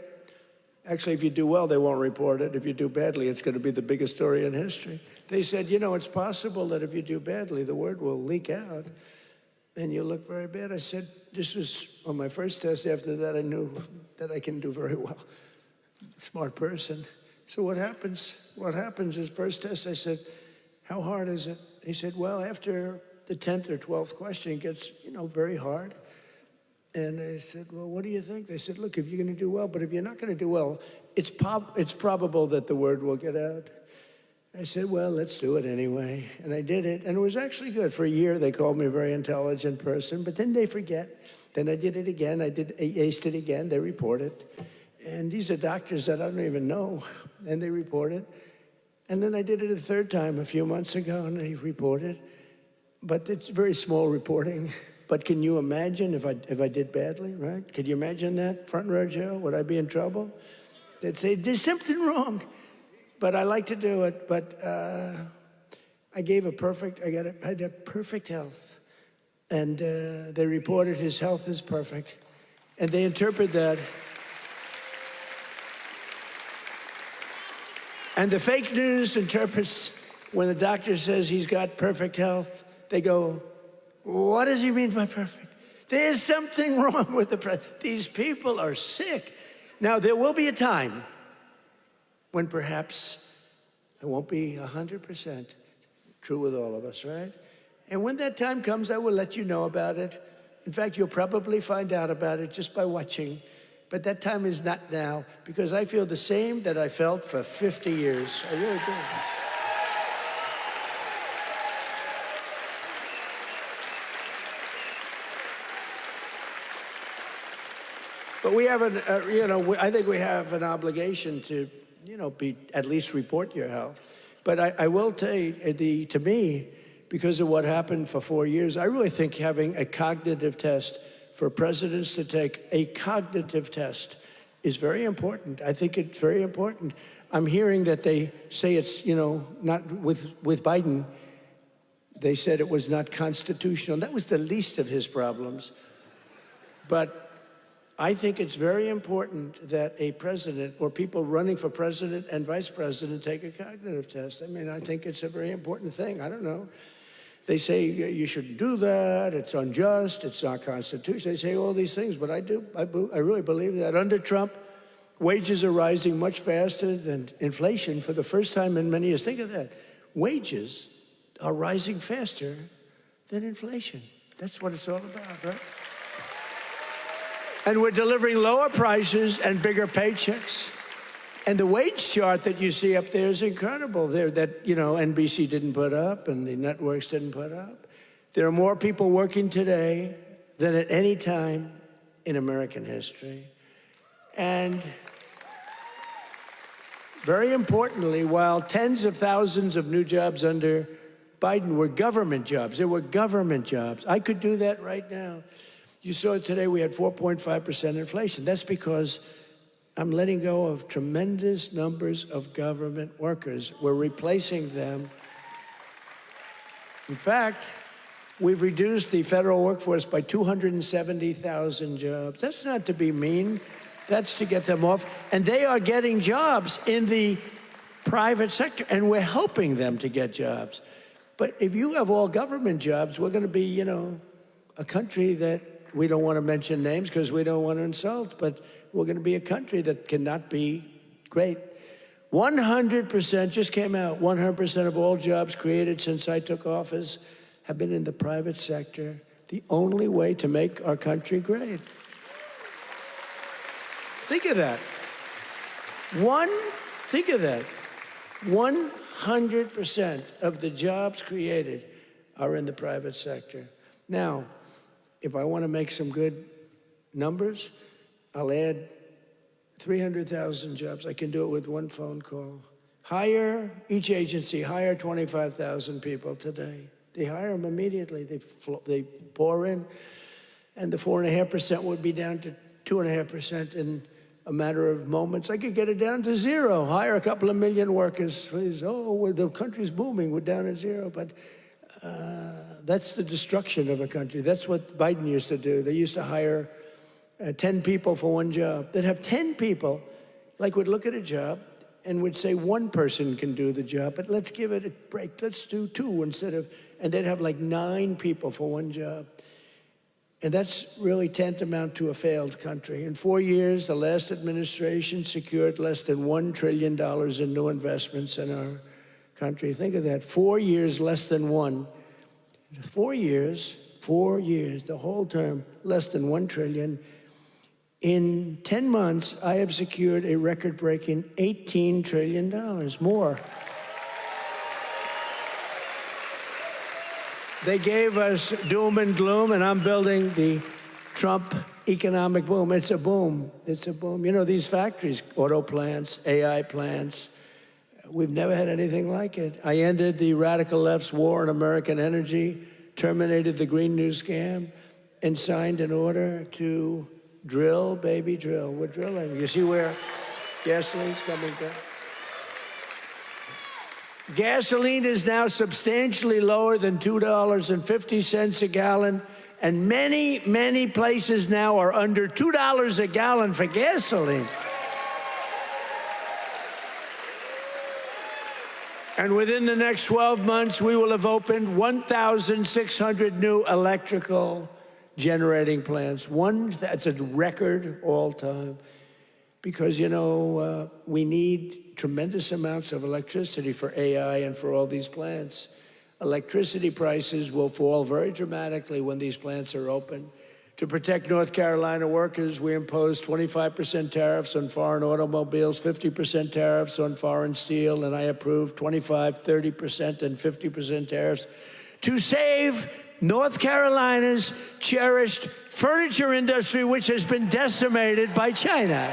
Actually, if you do well, they won't report it. If you do badly, it's going to be the biggest story in history. They said, it's possible that if you do badly, the word will leak out and you'll look very bad. I said, this was on my first test. After that, I knew that I can do very well. Smart person. So what happens? What happens is, first test, I said, how hard is it? He said, well, after the 10th or 12th question, it gets, very hard. And I said, well, what do you think? They said, look, if you're going to do well, but if you're not going to do well, it's probable that the word will get out. I said, well, let's do it anyway. And I did it, and it was actually good. For a year, they called me a very intelligent person, but then they forget. Then I did it again. I aced it again. They report it. And these are doctors that I don't even know, and they report it. And then I did it a third time a few months ago, and they reported. But it's very small reporting. But can you imagine if I did badly, right? Could you imagine that, front row Joe? Would I be in trouble? They'd say, there's something wrong. But I like to do it. But I had perfect health. And they reported his health is perfect. And they interpret that. And the fake news interprets when the doctor says he's got perfect health, they go, what does he mean by perfect? There's something wrong with the president. These people are sick. Now, there will be a time when perhaps it won't be 100% true with all of us, right? And when that time comes, I will let you know about it. In fact, you'll probably find out about it just by watching. But that time is not now, because I feel the same that I felt for 50 years. I really do. But we have I think we have an obligation to, at least report your health. But I will tell you, to me, because of what happened for 4 years, I really think having a cognitive test for presidents to take a cognitive test is very important. I think it's very important. I'm hearing that they say it's, not with Biden, they said it was not constitutional. That was the least of his problems. But I think it's very important that a president or people running for president and vice president take a cognitive test. I mean, I think it's a very important thing. I don't know. They say you shouldn't do that, it's unjust, it's not constitutional. They say all these things, but I really believe that. Under Trump, wages are rising much faster than inflation for the first time in many years. Think of that. Wages are rising faster than inflation. That's what it's all about, right? And we're delivering lower prices and bigger paychecks. And the wage chart that you see up there is incredible. That NBC didn't put up and the networks didn't put up. There are more people working today than at any time in American history. And very importantly, while tens of thousands of new jobs under Biden were government jobs. They were government jobs. I could do that right now. You saw today we had 4.5% inflation. That's because I'm letting go of tremendous numbers of government workers. We're replacing them. In fact, we've reduced the federal workforce by 270,000 jobs. That's not to be mean. That's to get them off. And they are getting jobs in the private sector, and we're helping them to get jobs. But if you have all government jobs, we're going to be, a country that we don't want to mention names because we don't want to insult, but we're going to be a country that cannot be great. 100% just came out, 100% of all jobs created since I took office have been in the private sector. The only way to make our country great. Think of that. Think of that. 100% of the jobs created are in the private sector. Now, if I want to make some good numbers, I'll add 300,000 jobs. I can do it with one phone call. Each agency hire 25,000 people today. They hire them immediately. They pour in, and the 4.5% would be down to 2.5% in a matter of moments. I could get it down to zero. Hire a couple of million workers. Please. Oh, the country's booming. We're down at zero. But that's the destruction of a country. That's what Biden used to do. They used to hire 10 people for one job. They'd have 10 people, would look at a job and would say one person can do the job, but let's give it a break. Let's do two instead of, and they'd have 9 people for one job. And that's really tantamount to a failed country. In 4 years, the last administration secured less than $1 trillion in new investments in our country. Think of that, 4 years, less than one. 4 years, the whole term, less than $1 trillion. In 10 months, I have secured a record-breaking $18 trillion more. They gave us doom and gloom, and I'm building the Trump economic boom. It's a boom. It's a boom. These factories, auto plants, AI plants, we've never had anything like it. I ended the radical left's war on American energy, terminated the Green New scam, and signed an order to drill, baby, drill. We're drilling. You see where gasoline's coming down? Gasoline is now substantially lower than $2.50 a gallon, and many, many places now are under $2 a gallon for gasoline. And within the next 12 months, we will have opened 1,600 new electrical generating plants. That's a record all time. Because, we need tremendous amounts of electricity for AI and for all these plants. Electricity prices will fall very dramatically when these plants are open. To protect North Carolina workers, we imposed 25% tariffs on foreign automobiles, 50% tariffs on foreign steel, and I approved 25%, 30%, and 50% tariffs to save North Carolina's cherished furniture industry, which has been decimated by China.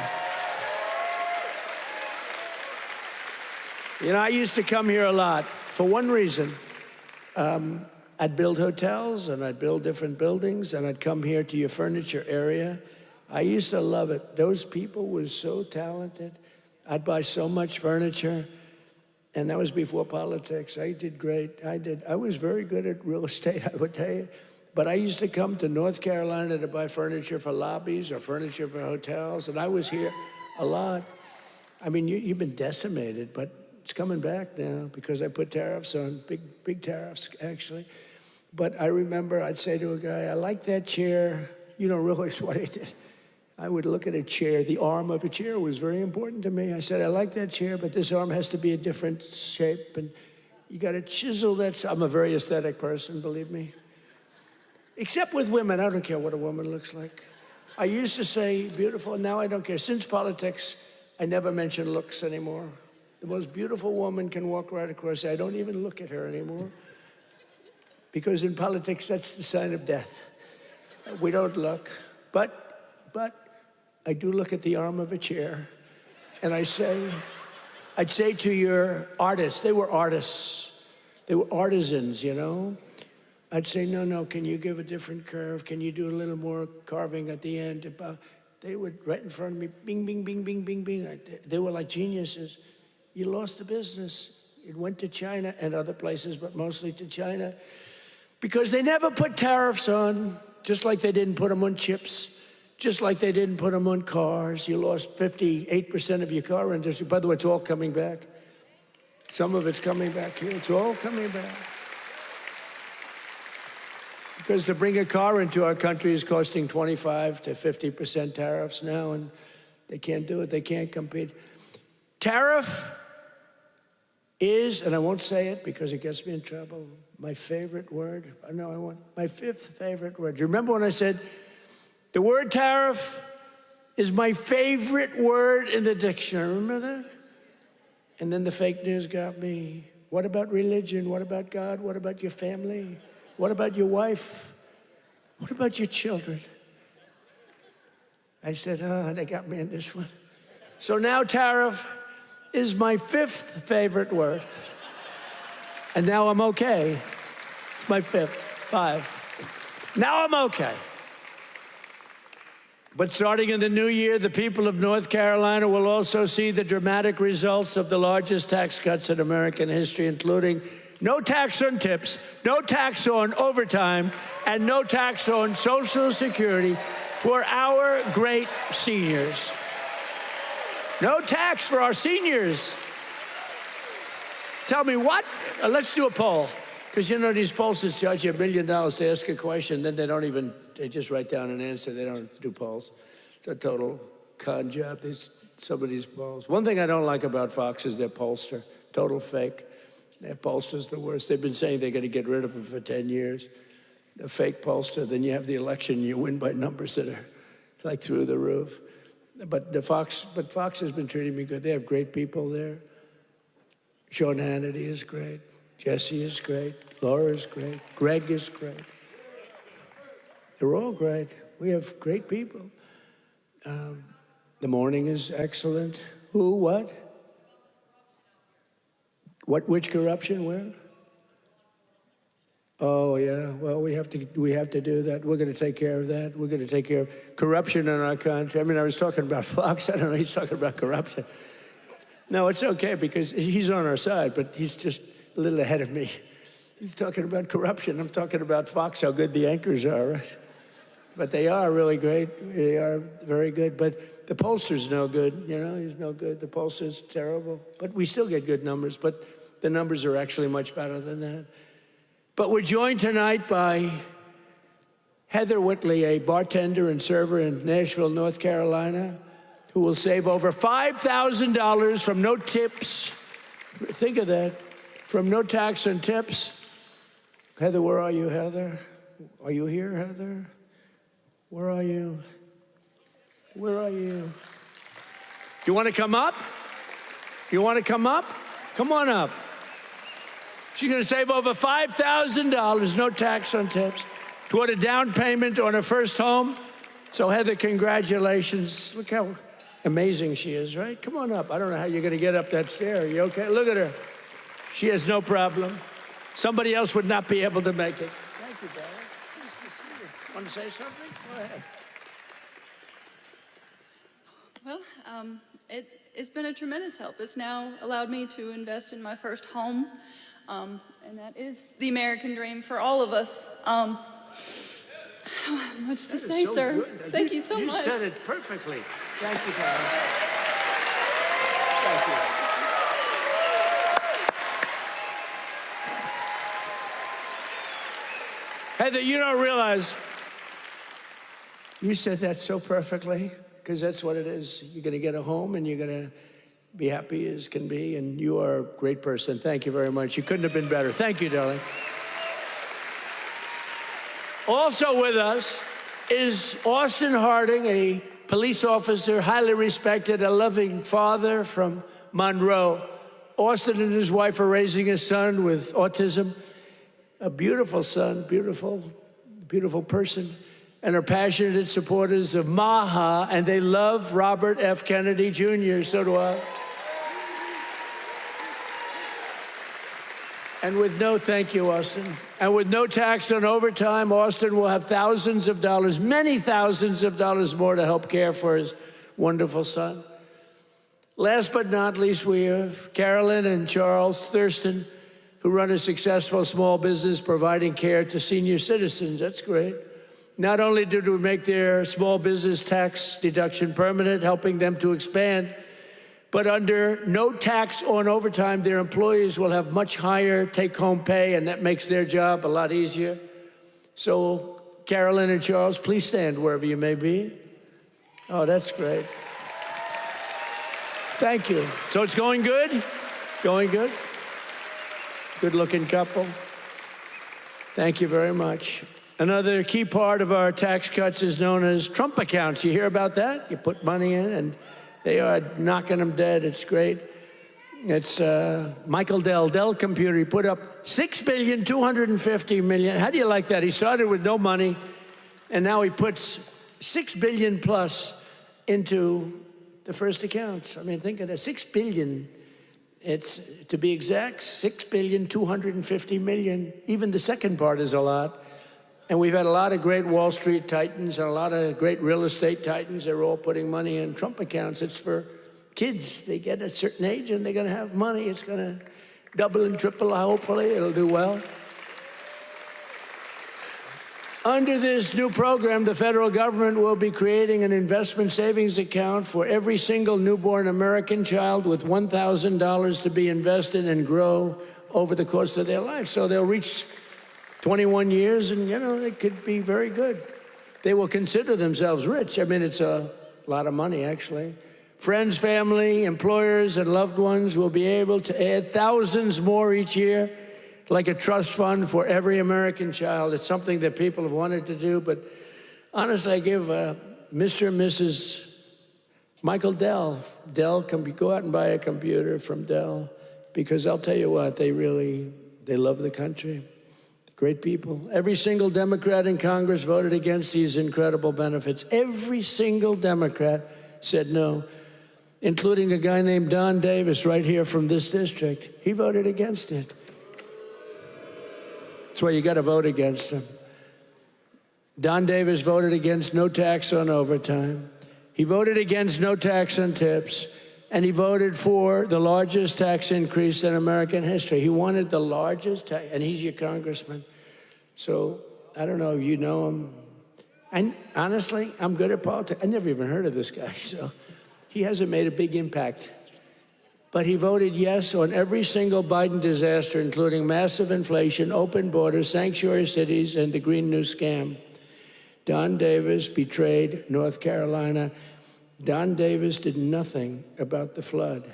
I used to come here a lot for one reason. I'd build hotels, and I'd build different buildings, and I'd come here to your furniture area. I used to love it. Those people were so talented. I'd buy so much furniture, and that was before politics. I did great. I was very good at real estate, I would tell you. But I used to come to North Carolina to buy furniture for lobbies or furniture for hotels, and I was here a lot. I mean, you've been decimated, but it's coming back now because I put tariffs on, big tariffs, actually. But I remember I'd say to a guy, I like that chair. You don't realize what I did. I would look at a chair. The arm of a chair was very important to me. I said, I like that chair, but this arm has to be a different shape. And you got to chisel that. I'm a very aesthetic person, believe me. Except with women. I don't care what a woman looks like. I used to say beautiful. Now I don't care. Since politics, I never mention looks anymore. The most beautiful woman can walk right across. I don't even look at her anymore. Because in politics, that's the sign of death. We don't look. But I do look at the arm of a chair. And I'd say to your artists, they were artists. They were artisans, you know? I'd say, no, can you give a different curve? Can you do a little more carving at the end? They would, right in front of me, bing, bing, bing, bing, bing, bing. They were like geniuses. You lost the business. It went to China and other places, but mostly to China, because they never put tariffs on, just like they didn't put them on chips, just like they didn't put them on cars. You lost 58% of your car industry. By the way, it's all coming back. Some of it's coming back here. It's all coming back. Because to bring a car into our country is costing 25 to 50% tariffs now, and they can't do it. They can't compete. Tariff is, and I won't say it because it gets me in trouble, my favorite word. My fifth favorite word. Do you remember when I said the word tariff is my favorite word in the dictionary? Remember that? And then the fake news got me. What about religion? What about God? What about your family? What about your wife? What about your children? I said, they got me in this one. So now tariff is my fifth favorite word. And now I'm okay. It's my fifth, 5. Now I'm okay. But starting in the new year, the people of North Carolina will also see the dramatic results of the largest tax cuts in American history, including no tax on tips, no tax on overtime, and no tax on Social Security for our great seniors. No tax for our seniors. Tell me what? Let's do a poll. Because you know these pollsters charge you $1 million to ask a question, then they just write down an answer. They don't do polls. It's a total con job, some of these polls. One thing I don't like about Fox is their pollster. Total fake. Their pollster's the worst. They've been saying they're going to get rid of him for 10 years. The fake pollster, then you have the election, you win by numbers that are like through the roof. But Fox has been treating me good. They have great people there. Sean Hannity is great. Jesse is great. Laura is great. Greg is great. They're all great. We have great people. The morning is excellent. Who? What? Which corruption? Where? Oh yeah. Well, we have to do that. We're going to take care of that. We're going to take care of corruption in our country. I mean, I was talking about Fox. I don't know. He's talking about corruption. No, it's okay because he's on our side, but he's just a little ahead of me. He's talking about corruption. I'm talking about Fox, how good the anchors are, right? But they are really great. They are very good. But the pollster's no good. You know, he's no good. The pollster's terrible. But we still get good numbers. But the numbers are actually much better than that. But we're joined tonight by Heather Whitley, a bartender and server in Nashville, North Carolina, who will save over $5,000 from no tips. Think of that. From no tax on tips. Heather, where are you, Heather? Are you here, Heather? Where are you? Where are you? You want to come up? You want to come up? Come on up. She's going to save over $5,000, no tax on tips, toward a down payment on her first home. So, Heather, congratulations. Look how amazing she is, right? Come on up. I don't know how you're going to get up that stair. Are you okay? Look at her. She has no problem. Somebody else would not be able to make it. Thank you, darling. Nice to see you. Want to say something? Go ahead. Well, it's been a tremendous help. It's now allowed me to invest in my first home, and that is the American dream for all of us. I don't have much to say, so sir. Good. Thank you so much. You said it perfectly. Thank you, darling. Thank you. Heather, you don't realize you said that so perfectly, because that's what it is. You're going to get a home, and you're going to be happy as can be, and you are a great person. Thank you very much. You couldn't have been better. Thank you, darling. Also with us is Austin Harding, a police officer, highly respected, a loving father from Monroe. Austin and his wife are raising a son with autism. A beautiful son, beautiful, beautiful person, and are passionate supporters of MAHA, and they love Robert F. Kennedy Jr., so do I. And with no, thank you, Austin. And with no tax on overtime, Austin will have thousands of dollars, many thousands of dollars more to help care for his wonderful son. Last but not least, we have Carolyn and Charles Thurston, who run a successful small business providing care to senior citizens. That's great. Not only did we make their small business tax deduction permanent, helping them to expand, but under no tax on overtime, their employees will have much higher take-home pay, and that makes their job a lot easier. So, Carolyn and Charles, please stand wherever you may be. Oh, that's great. Thank you. So it's going good? Going good? Good-looking couple. Thank you very much. Another key part of our tax cuts is known as Trump accounts. You hear about that? You put money in, and they are knocking them dead. It's great. It's Michael Dell Computer. He put up $6.25 billion. How do you like that? He started with no money, and now he puts $6 billion plus into the first accounts. I mean, think of that. $6 billion. It's, to be exact, $6.25 billion. Even the second part is a lot. And we've had a lot of great Wall Street titans and a lot of great real estate titans. They're all putting money in Trump accounts. It's for kids. They get a certain age and they're going to have money. It's going to double and triple. Hopefully, it'll do well. Under this new program, the federal government will be creating an investment savings account for every single newborn American child with $1,000 to be invested and grow over the course of their life. So they'll reach 21 years, and, you know, it could be very good. They will consider themselves rich. I mean, it's a lot of money, actually. Friends, family, employers, and loved ones will be able to add thousands more each year, like a trust fund for every American child. It's something that people have wanted to do, but honestly, I give Mr. and Mrs. Michael Dell, go out and buy a computer from Dell, because I'll tell you what, they love the country. Great people. Every single Democrat in Congress voted against these incredible benefits. Every single Democrat said no, including a guy named Don Davis right here from this district. He voted against it. That's why you got to vote against him. Don Davis voted against no tax on overtime. He voted against no tax on tips. And he voted for the largest tax increase in American history. He wanted the largest tax, and he's your congressman. So I don't know if you know him. And honestly, I'm good at politics. I never even heard of this guy, so he hasn't made a big impact. But he voted yes on every single Biden disaster, including massive inflation, open borders, sanctuary cities, and the Green New Scam. Don Davis betrayed North Carolina. Don Davis did nothing about the flood.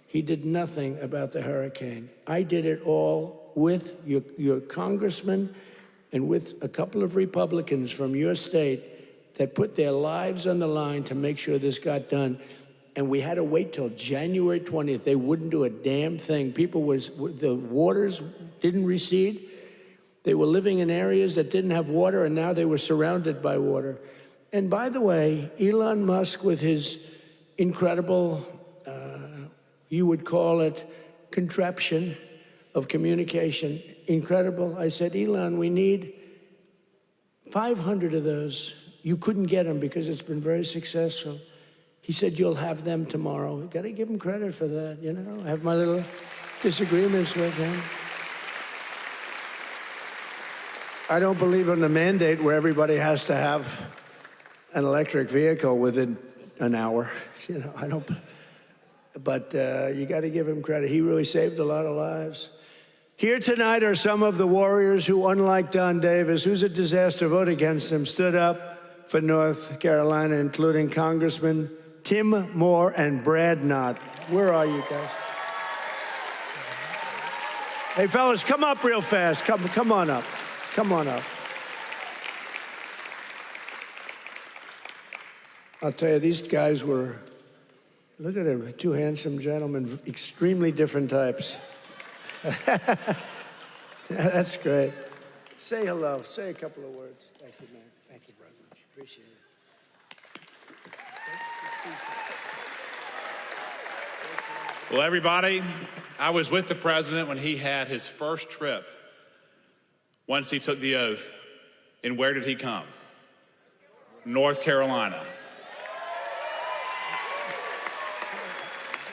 He did nothing about the hurricane. I did it all with your congressman and with a couple of Republicans from your state that put their lives on the line to make sure this got done. And we had to wait till January 20th. They wouldn't do a damn thing. The waters didn't recede. They were living in areas that didn't have water, and now they were surrounded by water. And by the way, Elon Musk, with his incredible, you would call it contraption of communication, incredible. I said, Elon, we need 500 of those. You couldn't get them because it's been very successful. He said, you'll have them tomorrow. You got to give him credit for that, you know. I have my little disagreements with him. I don't believe in the mandate where everybody has to have an electric vehicle within an hour. You know, I don't, but you got to give him credit. He really saved a lot of lives. Here tonight are some of the warriors who, unlike Don Davis, who's a disaster, vote against him, stood up for North Carolina, including Congressman Tim Moore and Brad Knott. Where are you guys? Hey, fellas, come up real fast. Come on up. Come on up. I'll tell you, these guys were, look at them, two handsome gentlemen, extremely different types. That's great. Say hello. Say a couple of words. Thank you, man. Thank you very much. Appreciate it. Well, everybody, I was with the president when he had his first trip once he took the oath. And where did he come? North Carolina.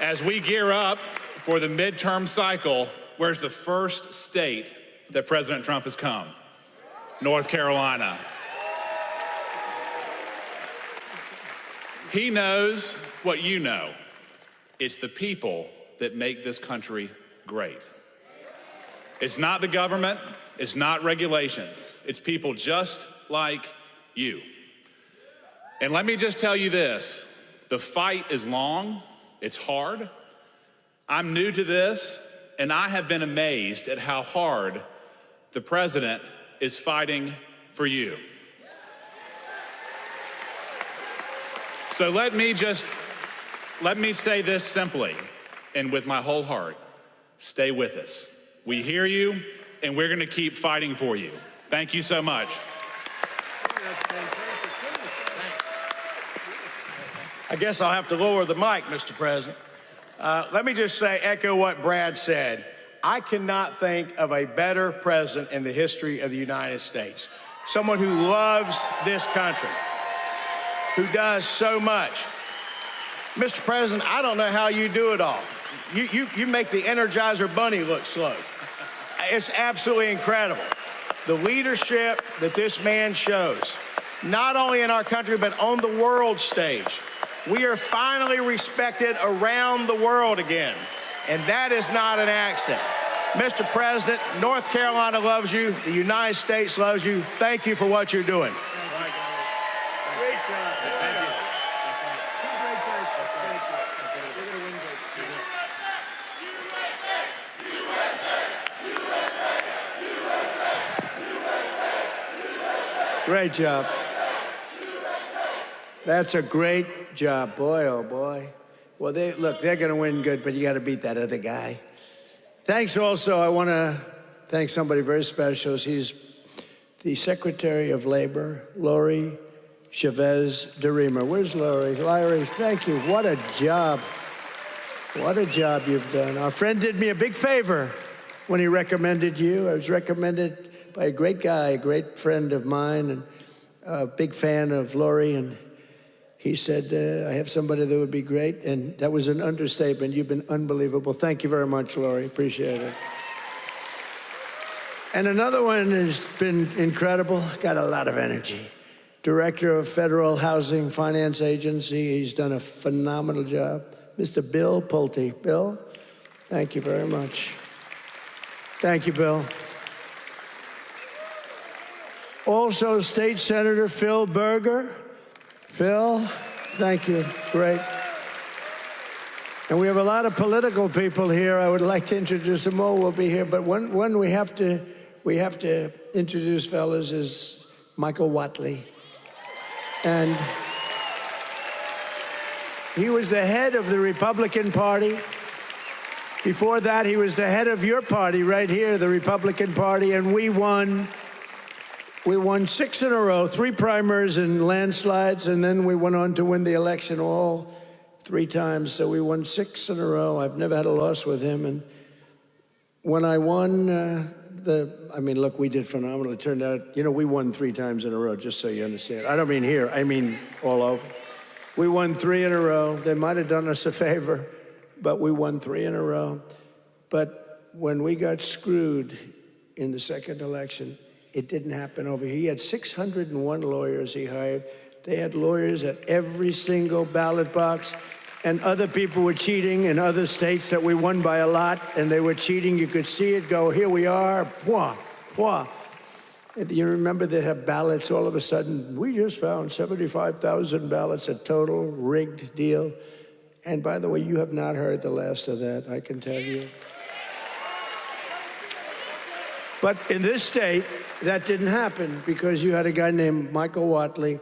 As we gear up for the midterm cycle, where's the first state that President Trump has come? North Carolina. He knows what you know. It's the people that make this country great. It's not the government, it's not regulations, it's people just like you. And let me just tell you this, the fight is long, it's hard. I'm new to this, and I have been amazed at how hard the president is fighting for you. So let me say this simply and with my whole heart. Stay with us. We hear you, and we're going to keep fighting for you. Thank you so much. I guess I'll have to lower the mic, Mr. President. Let me just say, echo what Brad said. I cannot think of a better president in the history of the United States. Someone who loves this country, who does so much. Mr. President, I don't know how you do it all. You make the Energizer Bunny look slow. It's absolutely incredible. The leadership that this man shows, not only in our country, but on the world stage. We are finally respected around the world again, and that is not an accident. Mr. President, North Carolina loves you. The United States loves you. Thank you for what you're doing. Great job. Thank you. Great job. Thank you. You're going to win great. Great job. That's a great job. Boy, oh boy. Well, they're going to win good, but you got to beat that other guy. Thanks also. I want to thank somebody very special. He's the Secretary of Labor, Lori Chavez DeRemer. Where's Lori? Larry, thank you. What a job. What a job you've done. Our friend did me a big favor when he recommended you. I was recommended by a great guy, a great friend of mine, and a big fan of Lori, and he said, I have somebody that would be great, and that was an understatement. You've been unbelievable. Thank you very much, Lori. Appreciate it. And another one has been incredible, got a lot of energy. Director of Federal Housing Finance Agency. He's done a phenomenal job. Mr. Bill Pulte. Bill, thank you very much. Thank you, Bill. Also, State Senator Phil Berger. Phil, thank you. Great. And we have a lot of political people here. I would like to introduce them all. We'll be here. But one we have to introduce, fellas, is Michael Whatley. And he was the head of the Republican Party. Before that, he was the head of your party right here, the Republican Party, and we won 6 in a row, 3 primaries and landslides, and then we went on to win the election all 3 times. So we won 6 in a row. I've never had a loss with him. And when I won look, we did phenomenal. It turned out, we won 3 times in a row, just so you understand. I don't mean here, I mean all over. We won 3 in a row. They might have done us a favor, but we won 3 in a row. But when we got screwed in the second election, it didn't happen over here. He had 601 lawyers he hired. They had lawyers at every single ballot box, and other people were cheating in other states that we won by a lot, and they were cheating. You could see it go, here we are, pwah, pwah. And you remember they have ballots all of a sudden. We just found 75,000 ballots, a total rigged deal. And by the way, you have not heard the last of that, I can tell you. But in this state, that didn't happen because you had a guy named Michael Whatley,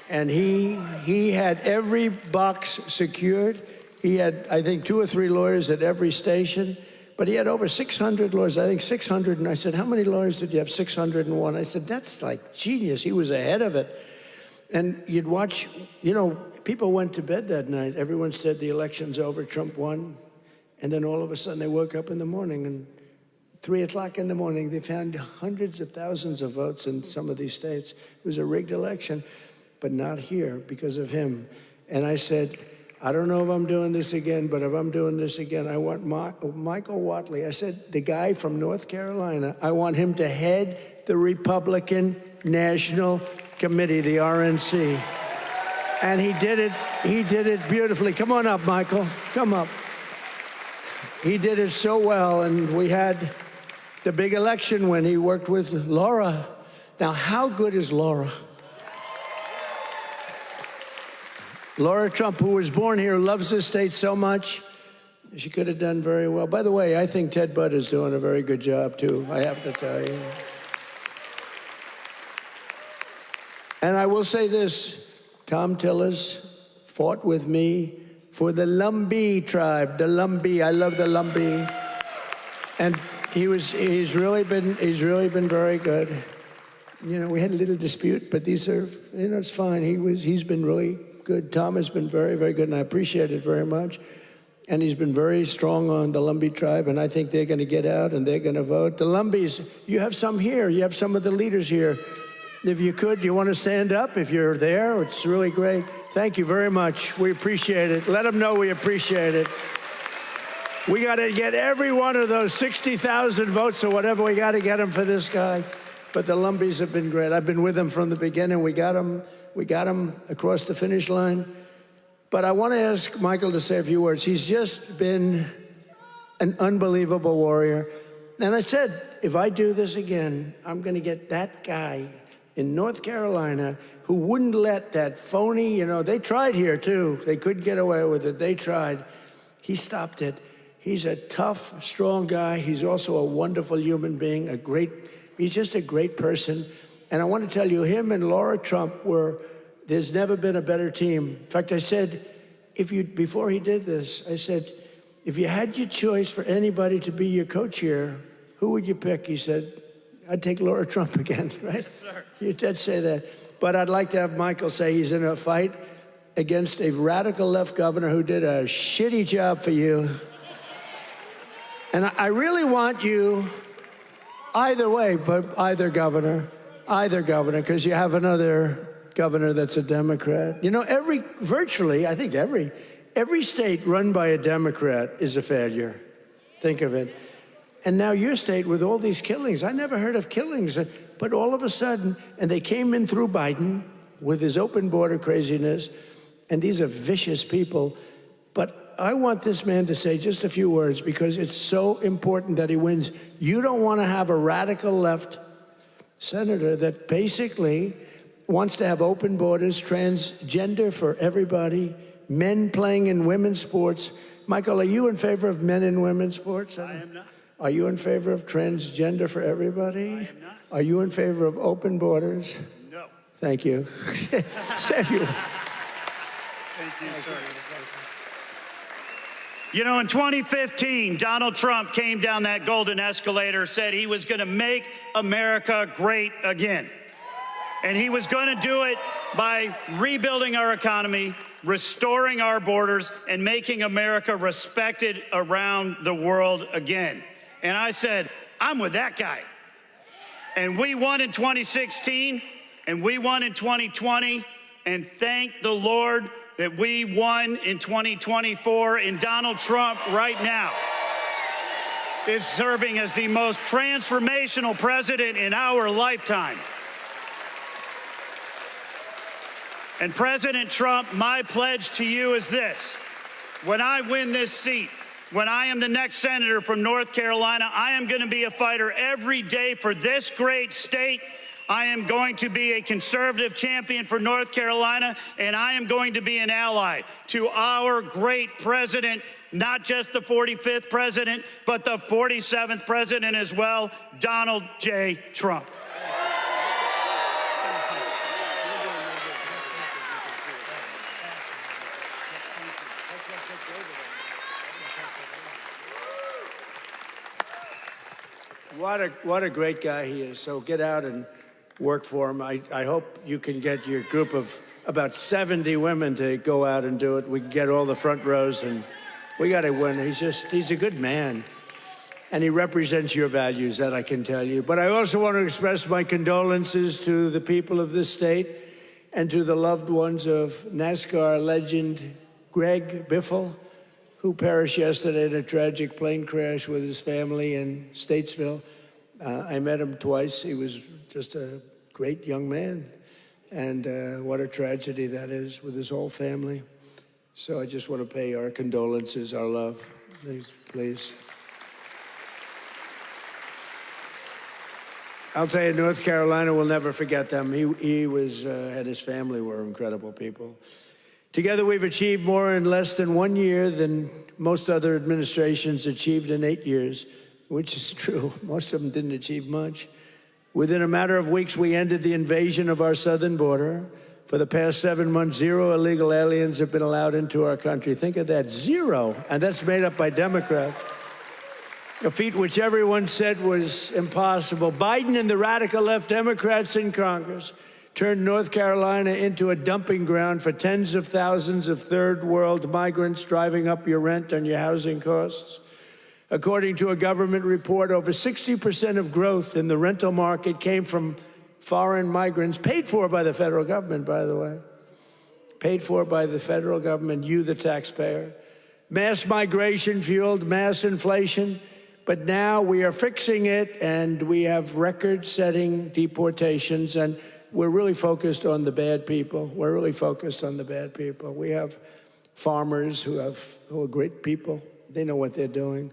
and he had every box secured. He had, I think, 2 or 3 lawyers at every station, but he had over 600 lawyers, I think 600. And I said, how many lawyers did you have? 601. I said, that's like genius. He was ahead of it. And you'd watch, people went to bed that night. Everyone said the election's over, Trump won. And then all of a sudden they woke up in the morning, and 3 o'clock in the morning, they found hundreds of thousands of votes in some of these states. It was a rigged election, but not here because of him. And I said, I don't know if I'm doing this again, but if I'm doing this again, I want Michael Whatley. I said, the guy from North Carolina, I want him to head the Republican National Committee, the RNC. And he did it beautifully. Come on up, Michael, come up. He did it so well, and we had the big election when he worked with Laura. Now, how good is Laura? Laura Trump, who was born here, loves this state so much. She could have done very well. By the way, I think Ted Budd is doing a very good job, too, I have to tell you. And I will say this, Tom Tillis fought with me for the Lumbee tribe, the Lumbee. I love the Lumbee. And he's really been very good. You know, we had a little dispute, but these are, you know, it's fine. He's been really good. Tom has been very, very good, and I appreciate it very much. And he's been very strong on the Lumbee tribe, and I think they're going to get out and they're going to vote. The Lumbees, you have some here. You have some of the leaders here. If you could, you want to stand up if you're there? It's really great. Thank you very much. We appreciate it. Let them know we appreciate it. We got to get every one of those 60,000 votes or whatever. We got to get them for this guy. But the Lumbees have been great. I've been with them from the beginning. We got them across the finish line. But I want to ask Michael to say a few words. He's just been an unbelievable warrior. And I said, if I do this again, I'm going to get that guy in North Carolina who wouldn't let that phony, you know, they tried here too. They couldn't get away with it. They tried. He stopped it. He's a tough, strong guy. He's also a wonderful human being, he's just a great person. And I want to tell you, him and Laura Trump there's never been a better team. In fact, I said, before he did this, I said, if you had your choice for anybody to be your co-chair, who would you pick? He said, I'd take Laura Trump again, right? Yes, sir. You did say that. But I'd like to have Michael say he's in a fight against a radical left governor who did a shitty job for you. And I really want you, either way, but either governor, because you have another governor that's a Democrat. You know, virtually, I think every state run by a Democrat is a failure. Think of it. And now your state with all these killings, I never heard of killings, but all of a sudden, and they came in through Biden with his open border craziness, and these are vicious people. But I want this man to say just a few words because it's so important that he wins. You don't want to have a radical left senator that basically wants to have open borders, transgender for everybody, men playing in women's sports. Michael, are you in favor of men in women's sports? I am not. Are you in favor of transgender for everybody? I am not. Are you in favor of open borders? No. Thank you. Thank you. Thank you, sir. You know, in 2015, Donald Trump came down that golden escalator, said he was going to make America great again. And he was going to do it by rebuilding our economy, restoring our borders, and making America respected around the world again. And I said, I'm with that guy. And we won in 2016, and we won in 2020, and thank the Lord that we won in 2024, and Donald Trump right now is serving as the most transformational president in our lifetime. And President Trump, my pledge to you is this. When I win this seat, when I am the next senator from North Carolina, I am going to be a fighter every day for this great state. I am going to be a conservative champion for North Carolina, and I am going to be an ally to our great president, not just the 45th president, but the 47th president as well, Donald J. Trump. What a great guy he is. So get out and work for him. I hope you can get your group of about 70 women to go out and do it. We can get all the front rows, and We got to win. He's a good man. And he represents your values, that I can tell you. But I also want to express my condolences to the people of this state and to the loved ones of NASCAR legend Greg Biffle, who perished yesterday in a tragic plane crash with his family in Statesville. I met him twice. He was just a great young man. And what a tragedy that is with his whole family. So I just want to pay our condolences, our love. Please. I'll tell you, North Carolina will never forget them. He was, and his family were incredible people. Together, we've achieved more in less than 1 year than most other administrations achieved in 8 years, which is true. Most of them didn't achieve much. Within a matter of weeks, we ended the invasion of our southern border. For the past 7 months, 0 illegal aliens have been allowed into our country. Think of that, 0. And that's made up by Democrats. A feat which everyone said was impossible. Biden and the radical left Democrats in Congress turned North Carolina into a dumping ground for tens of thousands of third world migrants, driving up your rent and your housing costs. According to a government report, over 60% of growth in the rental market came from foreign migrants, paid for by the federal government, by the way. Paid for by the federal government, you, the taxpayer. Mass migration fueled mass inflation, but now we are fixing it, and we have record-setting deportations, and we're really focused on the bad people. We're really focused on the bad people. We have farmers who are great people. They know what they're doing.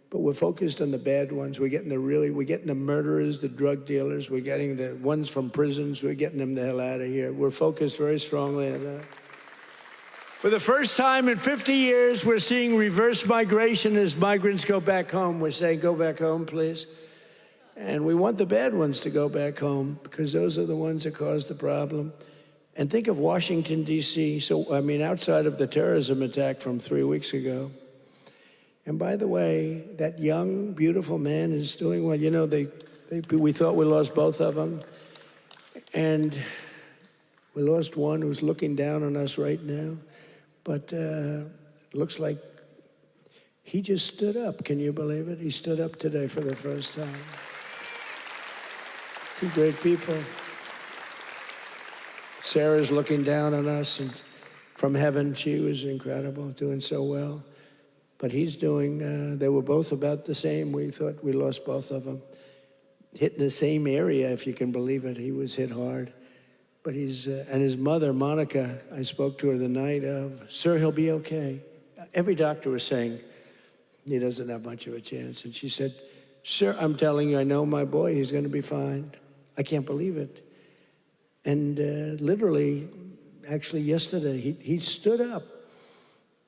But we're focused on the bad ones. We're getting the murderers, the drug dealers. We're getting the ones from prisons. We're getting them the hell out of here. We're focused very strongly on that. For the first time in 50 years, we're seeing reverse migration as migrants go back home. We're saying, go back home, please. And we want the bad ones to go back home, because those are the ones that caused the problem. And think of Washington, D.C. So, I mean, outside of the terrorism attack from 3 weeks ago. And by the way, that young, beautiful man is doing well. You know, we thought we lost both of them. And we lost one who's looking down on us right now. But it looks like he just stood up. Can you believe it? He stood up today for the first time. Two great people. Sarah's looking down on us, and from heaven, she was incredible, doing so well. But he's doing, they were both about the same. We thought we lost both of them. Hit in the same area, if you can believe it. He was hit hard. But and his mother, Monica, I spoke to her the night of, sir, he'll be okay. Every doctor was saying he doesn't have much of a chance. And she said, sir, I'm telling you, I know my boy, he's going to be fine. I can't believe it. And literally, actually yesterday, he stood up.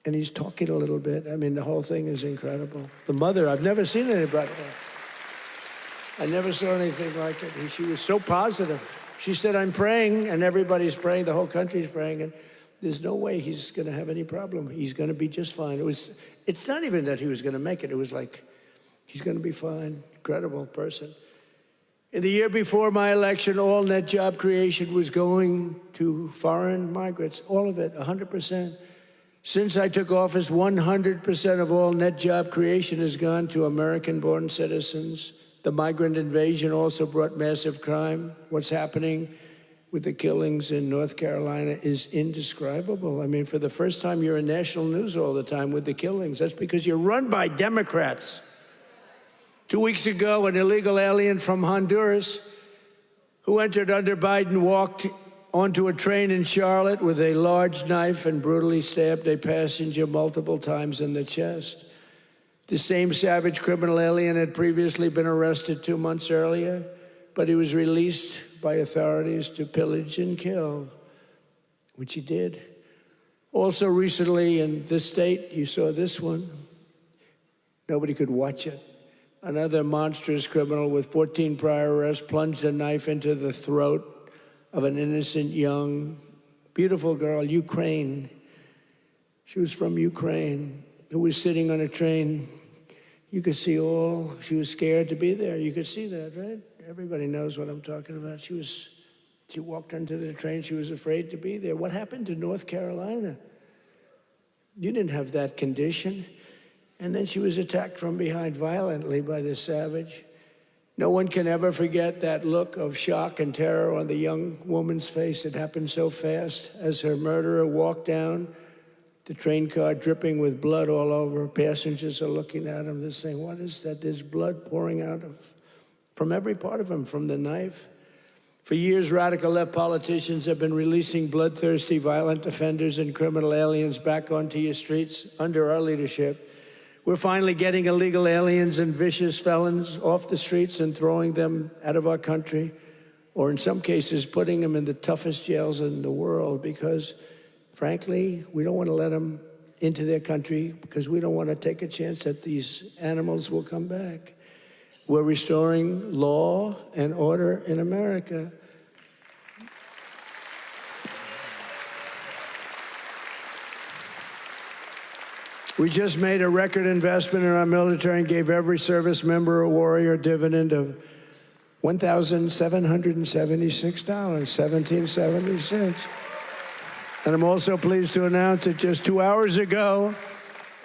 And he's talking a little bit. I mean, the whole thing is incredible. The mother, I've never seen anybody. I never saw anything like it. She was so positive. She said, I'm praying, and everybody's praying. The whole country's praying, and there's no way he's going to have any problem. He's going to be just fine. It's not even that he was going to make it. It was like, he's going to be fine. Incredible person. In the year before my election, all net job creation was going to foreign migrants. All of it, 100%. Since I took office, 100% of all net job creation has gone to American-born citizens. The migrant invasion also brought massive crime. What's happening with the killings in North Carolina is indescribable. I mean, for the first time, you're in national news all the time with the killings. That's because you're run by Democrats. 2 weeks ago, an illegal alien from Honduras who entered under Biden walked onto a train in Charlotte with a large knife and brutally stabbed a passenger multiple times in the chest. The same savage criminal alien had previously been arrested 2 months earlier, but he was released by authorities to pillage and kill, which he did. Also recently in this state, you saw this one. Nobody could watch it. Another monstrous criminal with 14 prior arrests plunged a knife into the throat of an innocent, young, beautiful girl, Ukraine. She was from Ukraine, who was sitting on a train. You could see she was scared to be there. You could see that, right? Everybody knows what I'm talking about. She walked onto the train. She was afraid to be there. What happened to North Carolina? You didn't have that condition. And then she was attacked from behind violently by this savage. No one can ever forget that look of shock and terror on the young woman's face. It happened so fast as her murderer walked down the train car, dripping with blood all over. Passengers are looking at him. They're saying, what is that? There's blood pouring out from every part of him, from the knife. For years, radical left politicians have been releasing bloodthirsty, violent offenders and criminal aliens back onto your streets under our leadership. We're finally getting illegal aliens and vicious felons off the streets and throwing them out of our country, or in some cases, putting them in the toughest jails in the world because, frankly, we don't want to let them into their country because we don't want to take a chance that these animals will come back. We're restoring law and order in America. We just made a record investment in our military and gave every service member a warrior dividend of $1,776, 1776. And I'm also pleased to announce that just 2 hours ago,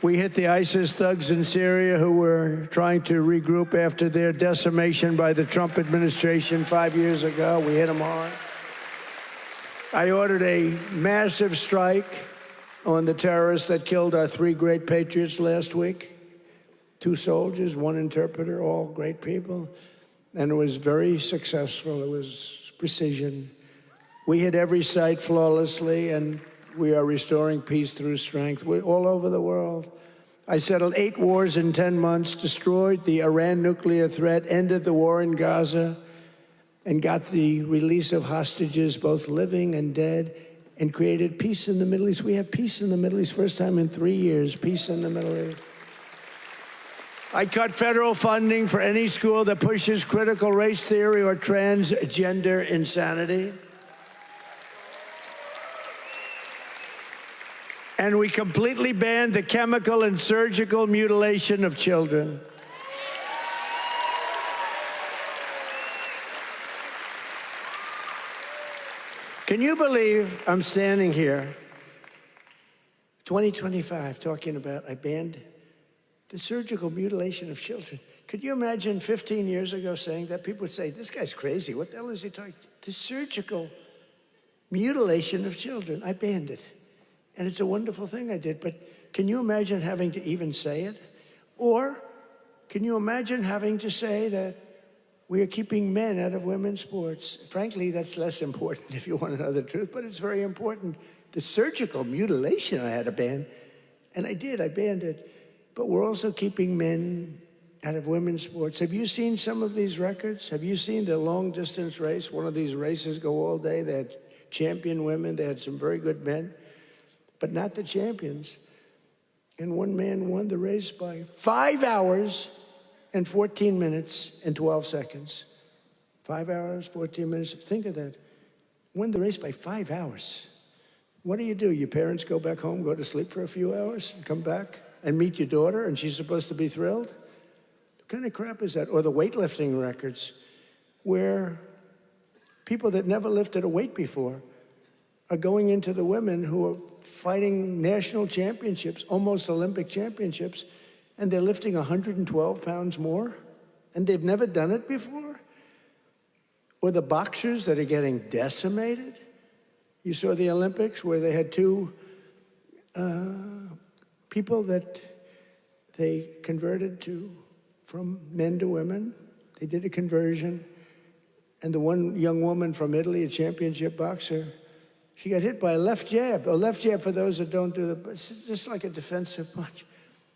we hit the ISIS thugs in Syria who were trying to regroup after their decimation by the Trump administration 5 years ago. We hit them hard. I ordered a massive strike on the terrorists that killed our 3 great patriots last week. 2 soldiers, 1 interpreter, all great people. And it was very successful. It was precision. We hit every site flawlessly, and we are restoring peace through strength. We're all over the world. I settled 8 wars in 10 months, destroyed the Iran nuclear threat, ended the war in Gaza, and got the release of hostages, both living and dead, and created peace in the Middle East. We have peace in the Middle East, first time in 3 years, peace in the Middle East. I cut federal funding for any school that pushes critical race theory or transgender insanity. And we completely banned the chemical and surgical mutilation of children. Can you believe I'm standing here, 2025, talking about I banned the surgical mutilation of children? Could you imagine 15 years ago saying that? People would say, this guy's crazy. What the hell is he talking? The surgical mutilation of children. I banned it. And it's a wonderful thing I did. But can you imagine having to even say it? Or can you imagine having to say that we are keeping men out of women's sports? Frankly, that's less important if you want to know the truth, but it's very important. The surgical mutilation I had to ban, and I did, I banned it. But we're also keeping men out of women's sports. Have you seen some of these records? Have you seen the long distance race? One of these races go all day. They had champion women, they had some very good men, but not the champions. And one man won the race by 5 hours and 14 minutes and 12 seconds. 5 hours, 14 minutes. Think of that. Won the race by 5 hours. What do? Your parents go back home, go to sleep for a few hours, and come back and meet your daughter, and she's supposed to be thrilled? What kind of crap is that? Or the weightlifting records, where people that never lifted a weight before are going into the women who are fighting national championships, almost Olympic championships, and they're lifting 112 pounds more, and they've never done it before? Or the boxers that are getting decimated? You saw the Olympics where they had 2 people that they converted from men to women. They did a conversion. And the one young woman from Italy, a championship boxer, she got hit by a left jab. A left jab, for those that don't do it's just like a defensive punch.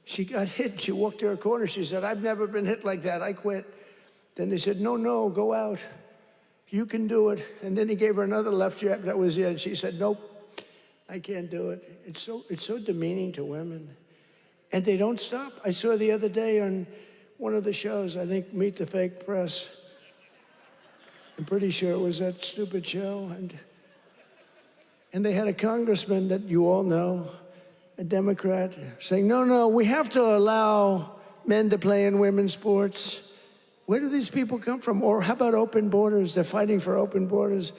She got hit. She walked to her corner. She said, I've never been hit like that. I quit. Then they said, no, go out. You can do it. And then he gave her another left jab. That was it. And she said, nope, I can't do it. It's so demeaning to women. And they don't stop. I saw the other day on one of the shows, I think Meet the Fake Press. I'm pretty sure it was that stupid show. And they had a congressman that you all know, a Democrat, saying, no, we have to allow men to play in women's sports. Where do these people come from? Or how about open borders? They're fighting for open borders.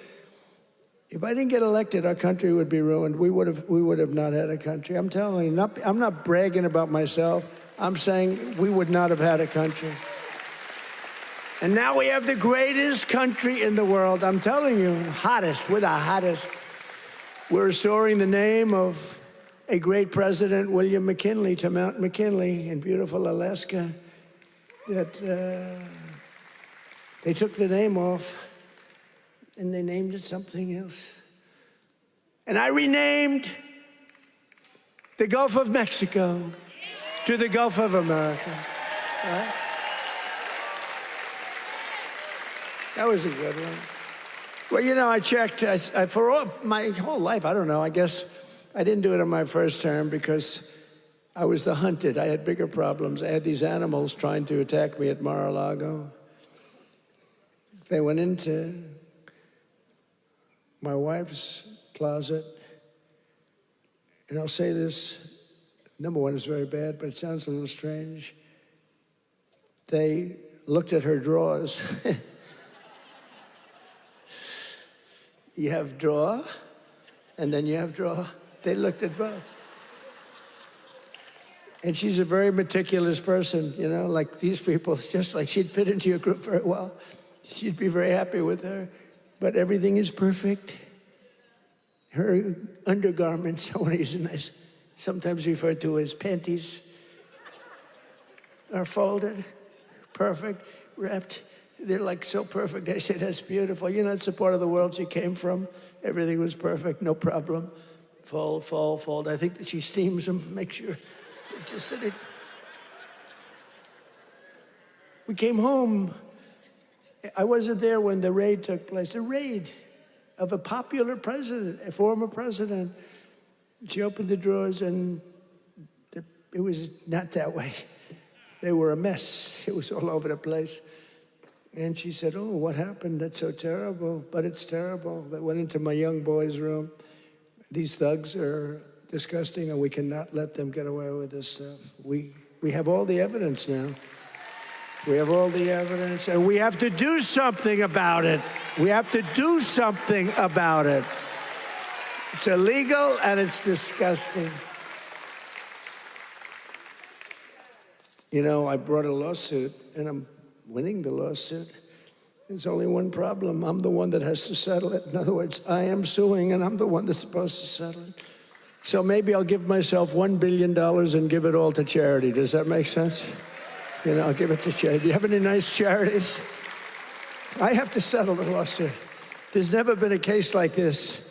If I didn't get elected, our country would be ruined. We would have not had a country. I'm telling you, I'm not bragging about myself. I'm saying we would not have had a country. And now we have the greatest country in the world. I'm telling you, hottest, we're the hottest. We're restoring the name of a great president, William McKinley, to Mount McKinley in beautiful Alaska. That they took the name off and they named it something else. And I renamed the Gulf of Mexico to the Gulf of America. Right? That was a good one. Well, you know, I checked for my whole life. I don't know. I guess I didn't do it in my first term because I was the hunted. I had bigger problems. I had these animals trying to attack me at Mar-a-Lago. They went into my wife's closet. And I'll say this, number one, it's very bad, but it sounds a little strange. They looked at her drawers. You have drawer, and then you have drawer. They looked at both. And she's a very meticulous person, you know, like these people, it's just like she'd fit into your group very well. She'd be very happy with her, but everything is perfect. Her undergarments, I want to use a nice, sometimes referred to as panties, are folded, perfect, wrapped. They're like so perfect. I say, that's beautiful. You know, it's the part of the world she came from. Everything was perfect, no problem. Fold, fold, fold. I think that she steams them, make sure they're just sitting. We came home. I wasn't there when the raid took place. The raid of a popular president, a former president. She opened the drawers and it was not that way. They were a mess. It was all over the place. And she said, oh, what happened? That's so terrible. But it's terrible. They went into my young boy's room. These thugs are disgusting, and we cannot let them get away with this stuff. We have all the evidence now. We have all the evidence, and we have to do something about it. We have to do something about it. It's illegal, and it's disgusting. You know, I brought a lawsuit, and I'm winning the lawsuit. There's only one problem. I'm the one that has to settle it. In other words, I am suing, and I'm the one that's supposed to settle it. So maybe I'll give myself $1 billion and give it all to charity. Does that make sense? You know, I'll give it to charity. Do you have any nice charities? I have to settle the lawsuit. There's never been a case like this.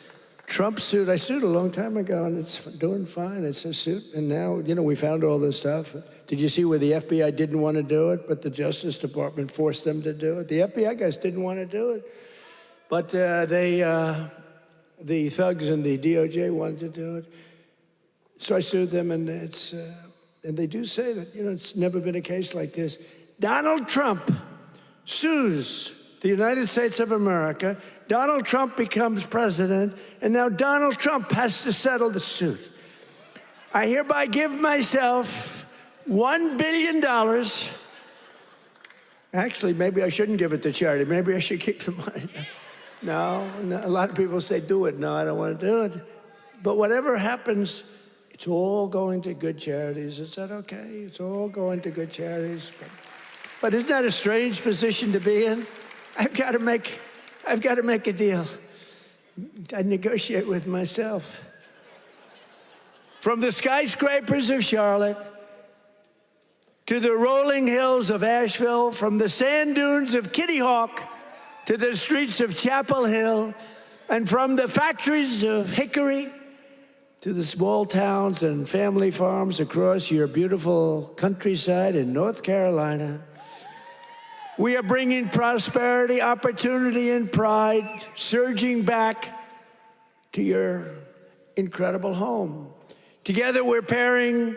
Trump sued. I sued a long time ago, and it's doing fine. It's a suit. And now, you know, we found all this stuff. Did you see where the FBI didn't want to do it, but the Justice Department forced them to do it? The FBI guys didn't want to do it, but the thugs and the DOJ wanted to do it. So I sued them, and and they do say that, you know, it's never been a case like this. Donald Trump sues the United States of America. Donald Trump becomes president, and now Donald Trump has to settle the suit. I hereby give myself $1 billion. Actually, maybe I shouldn't give it to charity. Maybe I should keep the money. No, a lot of people say, do it. No, I don't want to do it. But whatever happens, it's all going to good charities. Is that okay? It's all going to good charities. But isn't that a strange position to be in? I've got to make a deal. I negotiate with myself. From the skyscrapers of Charlotte to the rolling hills of Asheville, from the sand dunes of Kitty Hawk to the streets of Chapel Hill, and from the factories of Hickory to the small towns and family farms across your beautiful countryside in North Carolina, we are bringing prosperity, opportunity, and pride surging back to your incredible home. Together, we're pairing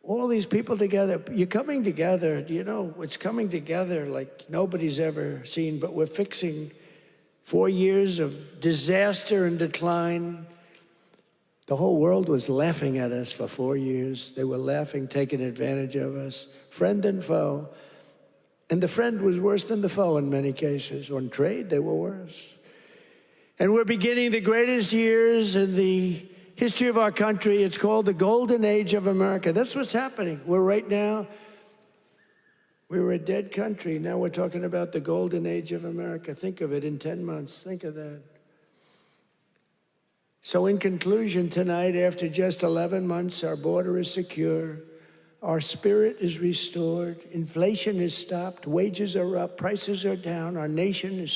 all these people together. You're coming together. You know, it's coming together like nobody's ever seen, but we're fixing 4 years of disaster and decline. The whole world was laughing at us for 4 years. They were laughing, taking advantage of us, friend and foe. And the friend was worse than the foe in many cases. On trade, they were worse. And we're beginning the greatest years in the history of our country. It's called the Golden Age of America. That's what's happening. We were a dead country. Now we're talking about the Golden Age of America. Think of it in 10 months. Think of that. So in conclusion, tonight, after just 11 months, our border is secure. Our spirit is restored. Inflation is stopped. Wages are up. Prices are down. Our nation is